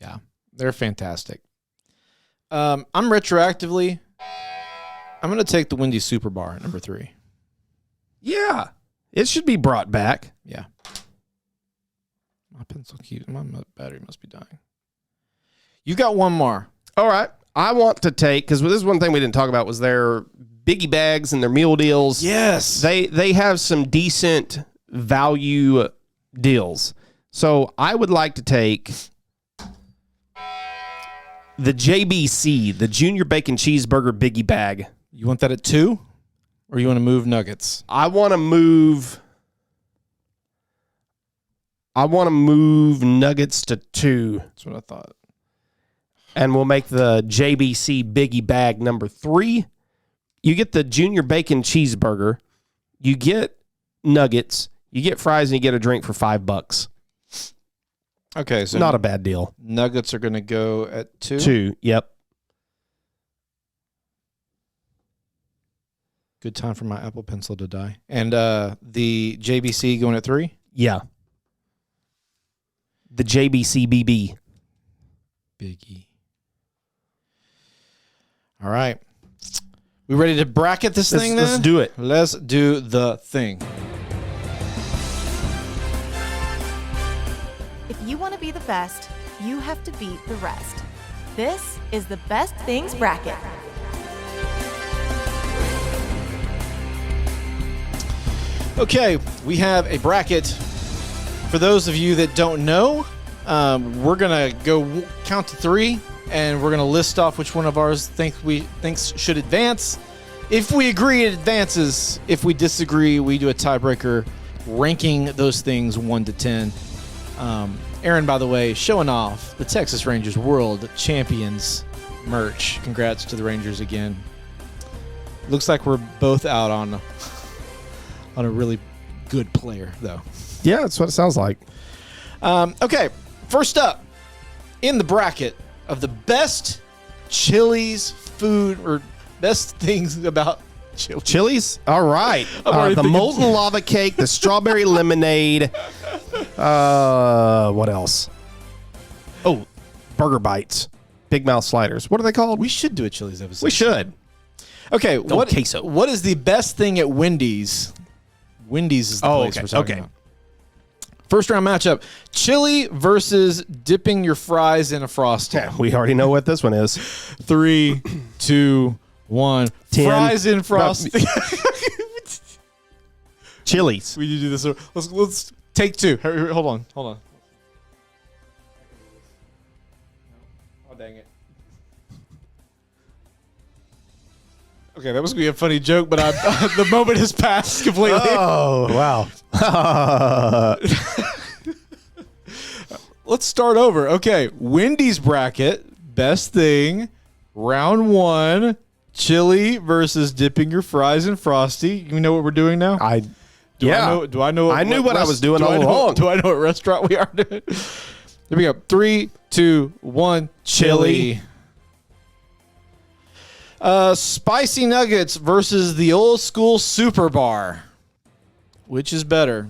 Yeah, they're fantastic. I'm going to take the Wendy's Super Bar at number 3. Yeah, it should be brought back. Yeah. My battery must be dying. You got one more. All right. I want to take, because this is one thing we didn't talk about, was their biggie bags and their meal deals. Yes. They have some decent value deals. So I would like to take the JBC, the Junior Bacon Cheeseburger Biggie Bag. You want that at 2? Or you want to move nuggets? I want to move nuggets to 2. That's what I thought. And we'll make the JBC Biggie Bag number 3. You get the Junior Bacon Cheeseburger. You get nuggets. You get fries, and you get a drink for $5. Okay, so not a bad deal. Nuggets are going to go at 2? 2, yep. Good time for my Apple Pencil to die. And the JBC going at 3? Yeah. The JBC BB. Biggie. All right. We ready to bracket this thing then? Let's do it. Let's do the thing. If you want to be the best, you have to beat the rest. This is the Best Things Bracket. Okay, we have a bracket. For those of you that don't know, we're going to go count to 3, and we're going to list off which one of ours thinks should advance. If we agree, it advances. If we disagree, we do a tiebreaker, ranking those things 1 to 10. Aaron, by the way, showing off the Texas Rangers World Champions merch. Congrats to the Rangers again. Looks like we're both out on a really good player, though. Yeah, that's what it sounds like. Okay, first up in the bracket of the best Chili's food or best things about Chili's? All right. The molten lava cake, the strawberry lemonade. What else? Oh, burger bites. Big mouth sliders. What are they called? We should do a Chili's episode. We should. Okay, queso. What is the best thing at Wendy's? Wendy's is the place we're talking about. First round matchup, chili versus dipping your fries in a Frosty. Yeah, we already know what this one is. 3, 2, 1. 10. Fries in Frosty. Chili's. We need to do this. Let's take 2. Hurry, hold on. Oh, dang it. Okay, that was going to be a funny joke, but the moment has passed completely. Oh, wow. Let's start over. Okay, Wendy's bracket, best thing, round 1, chili versus dipping your fries in Frosty. You know what we're doing now? Do I know? I knew what I was doing all along. Do I know what restaurant we are doing? Here we go. 3, 2, 1, chili. Spicy nuggets versus the old school super bar. Which is better?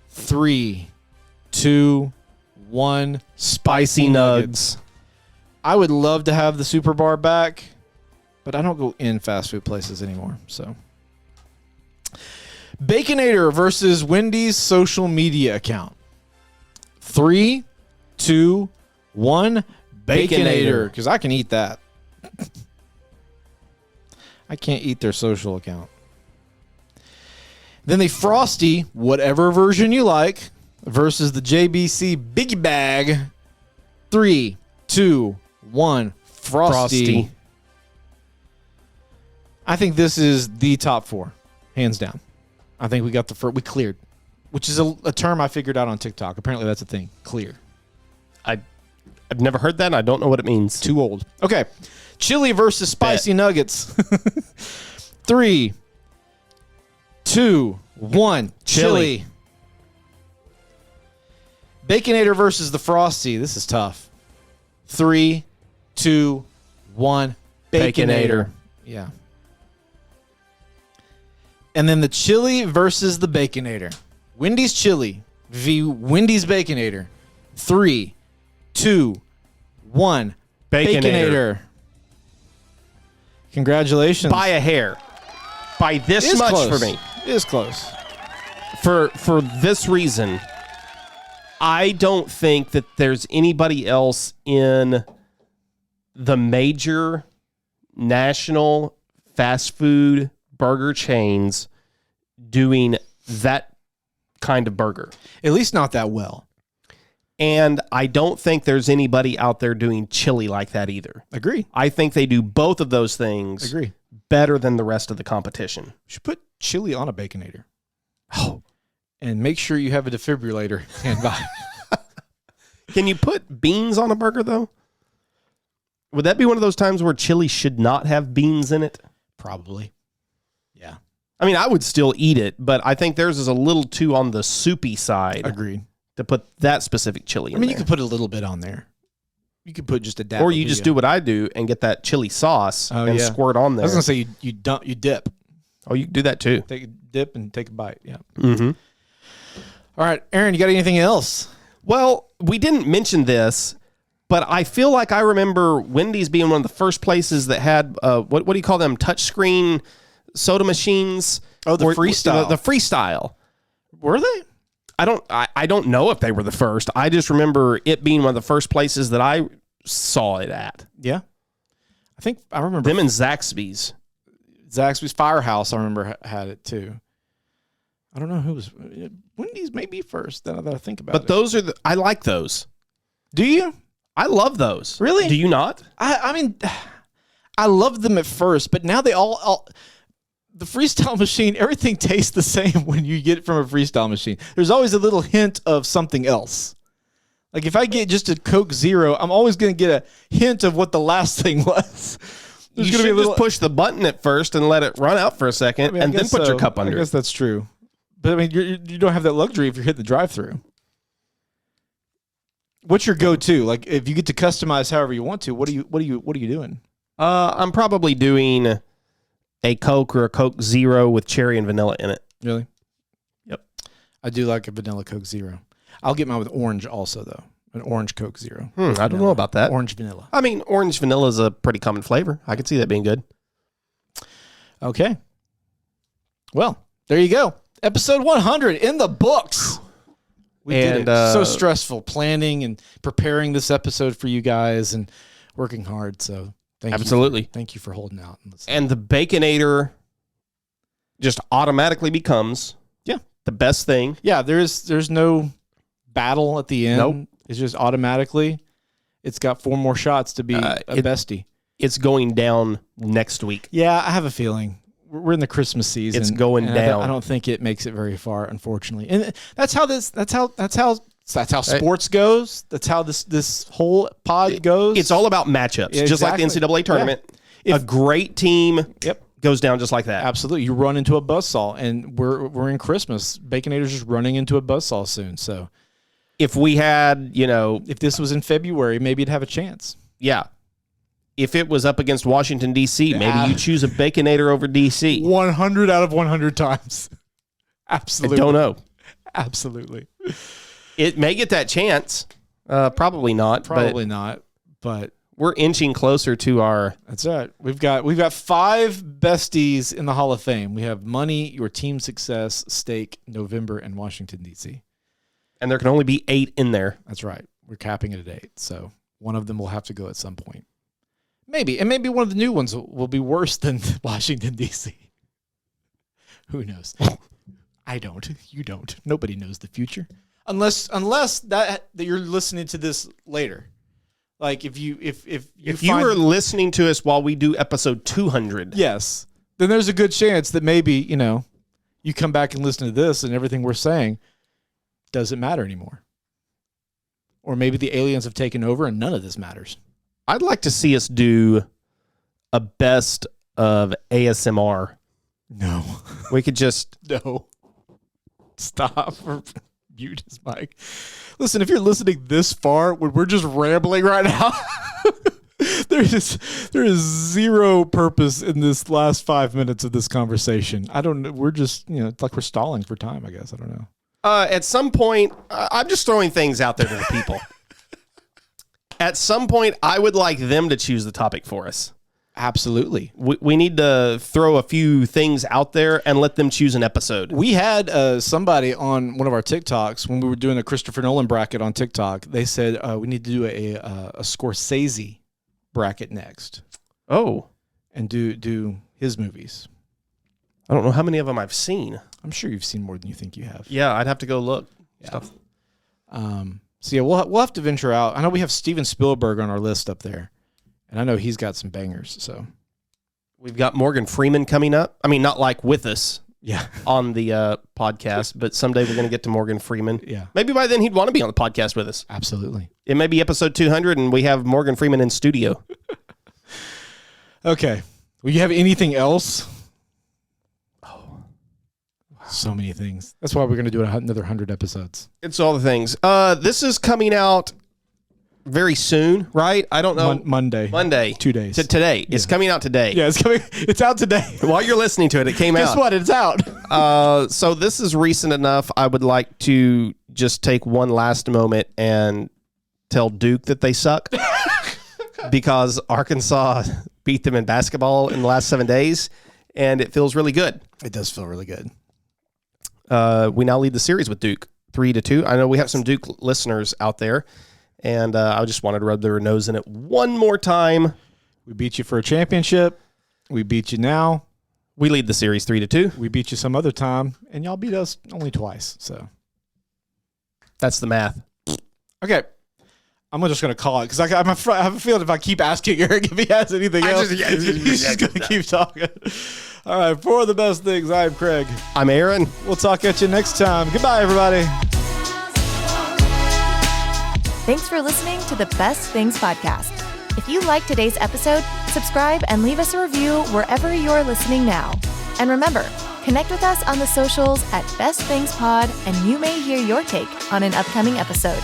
3, 2, 1. Spicy nugs. I would love to have the super bar back, but I don't go in fast food places anymore. So, Baconator versus Wendy's social media account. 3, 2, 1. Baconator, because I can eat that. I can't eat their social account. Then the Frosty, whatever version you like, versus the JBC Biggie Bag. 3, 2, 1. Frosty. I think this is the top 4, hands down. I think we got we cleared, which is a term I figured out on TikTok. Apparently that's a thing. Clear. I've never heard that. And I don't know what it means. Too old. Okay. Chili versus spicy nuggets. 3, 2, 1. Chili. Baconator versus the Frosty. This is tough. 3, 2, 1. Baconator. Yeah. And then the chili versus the Baconator. Wendy's chili v. Wendy's Baconator. 3, 2, 1. Baconator. Congratulations. By a hair. By this much close. for me. It is close. For this reason, I don't think that there's anybody else in the major national fast food burger chains doing that kind of burger. At least not that well. And I don't think there's anybody out there doing chili like that either. Agree. I think they do both of those things better than the rest of the competition. We should put chili on a Baconator. Oh. And make sure you have a defibrillator standby. Can you put beans on a burger, though? Would that be one of those times where chili should not have beans in it? Probably. Yeah. I mean, I would still eat it, but I think theirs is a little too on the soupy side. Agreed. To put that specific chili in I mean, there. you could put a little bit on there. You could put just a dab. Or you just do what I do and get that chili sauce and squirt on there. I was going to say you dip. Oh, you can do that too. Take a dip and take a bite. Yeah. Mm-hmm. All right, Aaron, you got anything else? Well, we didn't mention this, but I feel like I remember Wendy's being one of the first places that had, what do you call them, touchscreen soda machines? Oh, the Freestyle. The Freestyle. Were they? I don't know if they were the first. I just remember it being one of the first places that I saw it at. Yeah. I remember them and Zaxby's. Zaxby's Firehouse, I remember had it too. I don't know who was. Wendy's may be first, that I think about it. But those are I like those. Do you? I love those. Really? Do you not? I mean, I loved them at first, but now they all the Freestyle machine, everything tastes the same when you get it from a Freestyle machine. There's always a little hint of something else. Like if I get just a Coke Zero, I'm always going to get a hint of what the last thing was. You should just push the button at first and let it run out for a second, and then put your cup under. I guess that's true. But I mean, you don't have that luxury if you're hitting the drive-through. What's your go-to? Like if you get to customize however you want to, what are you doing? I'm probably doing a Coke or a Coke Zero with cherry and vanilla in it. Really? Yep. I do like a vanilla Coke Zero. I'll get mine with orange also, though. An orange Coke Zero. I don't know about that. Orange vanilla. I mean, orange vanilla is a pretty common flavor. I could see that being good. Okay. Well, there you go. Episode 100 in the books. We did it. So stressful planning and preparing this episode for you guys and working hard. So thank you for holding out. And the Baconator just automatically becomes the best thing. Yeah, there's no battle at the end. Nope. It's just automatically. It's got 4 more shots to be a bestie. It's going down next week. Yeah, I have a feeling. We're in the Christmas season. It's going down. I don't think it makes it very far, unfortunately. And that's how sports goes. That's how this whole pod goes. It's all about matchups, Yeah, just like the NCAA tournament. Yeah. A great team goes down just like that. Absolutely. You run into a buzzsaw, and we're in Christmas. Baconator's just running into a buzzsaw soon. So if we had, if this was in February, maybe it'd have a chance. Yeah. If it was up against Washington, D.C., maybe you choose a Baconator over D.C. 100 out of 100 times. Absolutely. I don't know. Absolutely. It may get that chance. Probably not. Probably not. But we're inching closer to our... That's right. We've got 5 besties in the Hall of Fame. We have Money, Your Team Success, Stake, November, and Washington, D.C. And there can only be 8 in there. That's right. We're capping it at 8. So one of them will have to go at some point. Maybe. And maybe one of the new ones will be worse than Washington, D.C. Who knows? I don't. You don't. Nobody knows the future. Unless that you're listening to this later. Like if you were listening to us while we do episode 200. Yes. Then there's a good chance that maybe, you come back and listen to this and everything we're saying doesn't matter anymore. Or maybe the aliens have taken over and none of this matters. I'd like to see us do a best of ASMR. No. We could just... No. Stop or mute his mic. Listen, if you're listening this far, when we're just rambling right now, there is zero purpose in this last 5 minutes of this conversation. I don't know. We're just, it's like we're stalling for time, I guess. I don't know. At some point, I'm just throwing things out there to the people. At some point, I would like them to choose the topic for us. Absolutely. We need to throw a few things out there and let them choose an episode. We had somebody on one of our TikToks when we were doing a Christopher Nolan bracket on TikTok. They said we need to do a Scorsese bracket next. Oh. And do his movies. I don't know how many of them I've seen. I'm sure you've seen more than you think you have. Yeah, I'd have to go look. Yeah. Stuff. So yeah, we'll have to venture out. I know we have Steven Spielberg on our list up there, and I know he's got some bangers. So we've got Morgan Freeman coming up. I mean, not like with us, on the podcast, but someday we're going to get to Morgan Freeman. Yeah, maybe by then he'd want to be on the podcast with us. Absolutely. It may be episode 200, and we have Morgan Freeman in studio. Okay. Will you have anything else? So many things. That's why we're going to do another 100 episodes. It's all the things. This is coming out very soon, right? I don't know. Monday. 2 days. Today. Yeah. It's coming out today. Yeah, it's coming. It's out today. While you're listening to it, it came out. Guess what? It's out. So this is recent enough. I would like to just take one last moment and tell Duke that they suck because Arkansas beat them in basketball in the last 7 days, and it feels really good. It does feel really good. We now lead the series with Duke 3-2. I know we have some Duke listeners out there, and I just wanted to rub their nose in it one more time. We beat you for a championship. We beat you now. We lead the series 3-2. We beat you some other time, and y'all beat us only twice. So that's the math. Okay. I'm just going to call it because I have a feeling if I keep asking Eric if he has anything else, he's just going to keep talking. All right, for the best things, I'm Craig. I'm Aaron. We'll talk at you next time. Goodbye, everybody. Thanks for listening to the Best Things Podcast. If you liked today's episode, subscribe and leave us a review wherever you're listening now. And remember, connect with us on the socials at Best Things Pod, and you may hear your take on an upcoming episode.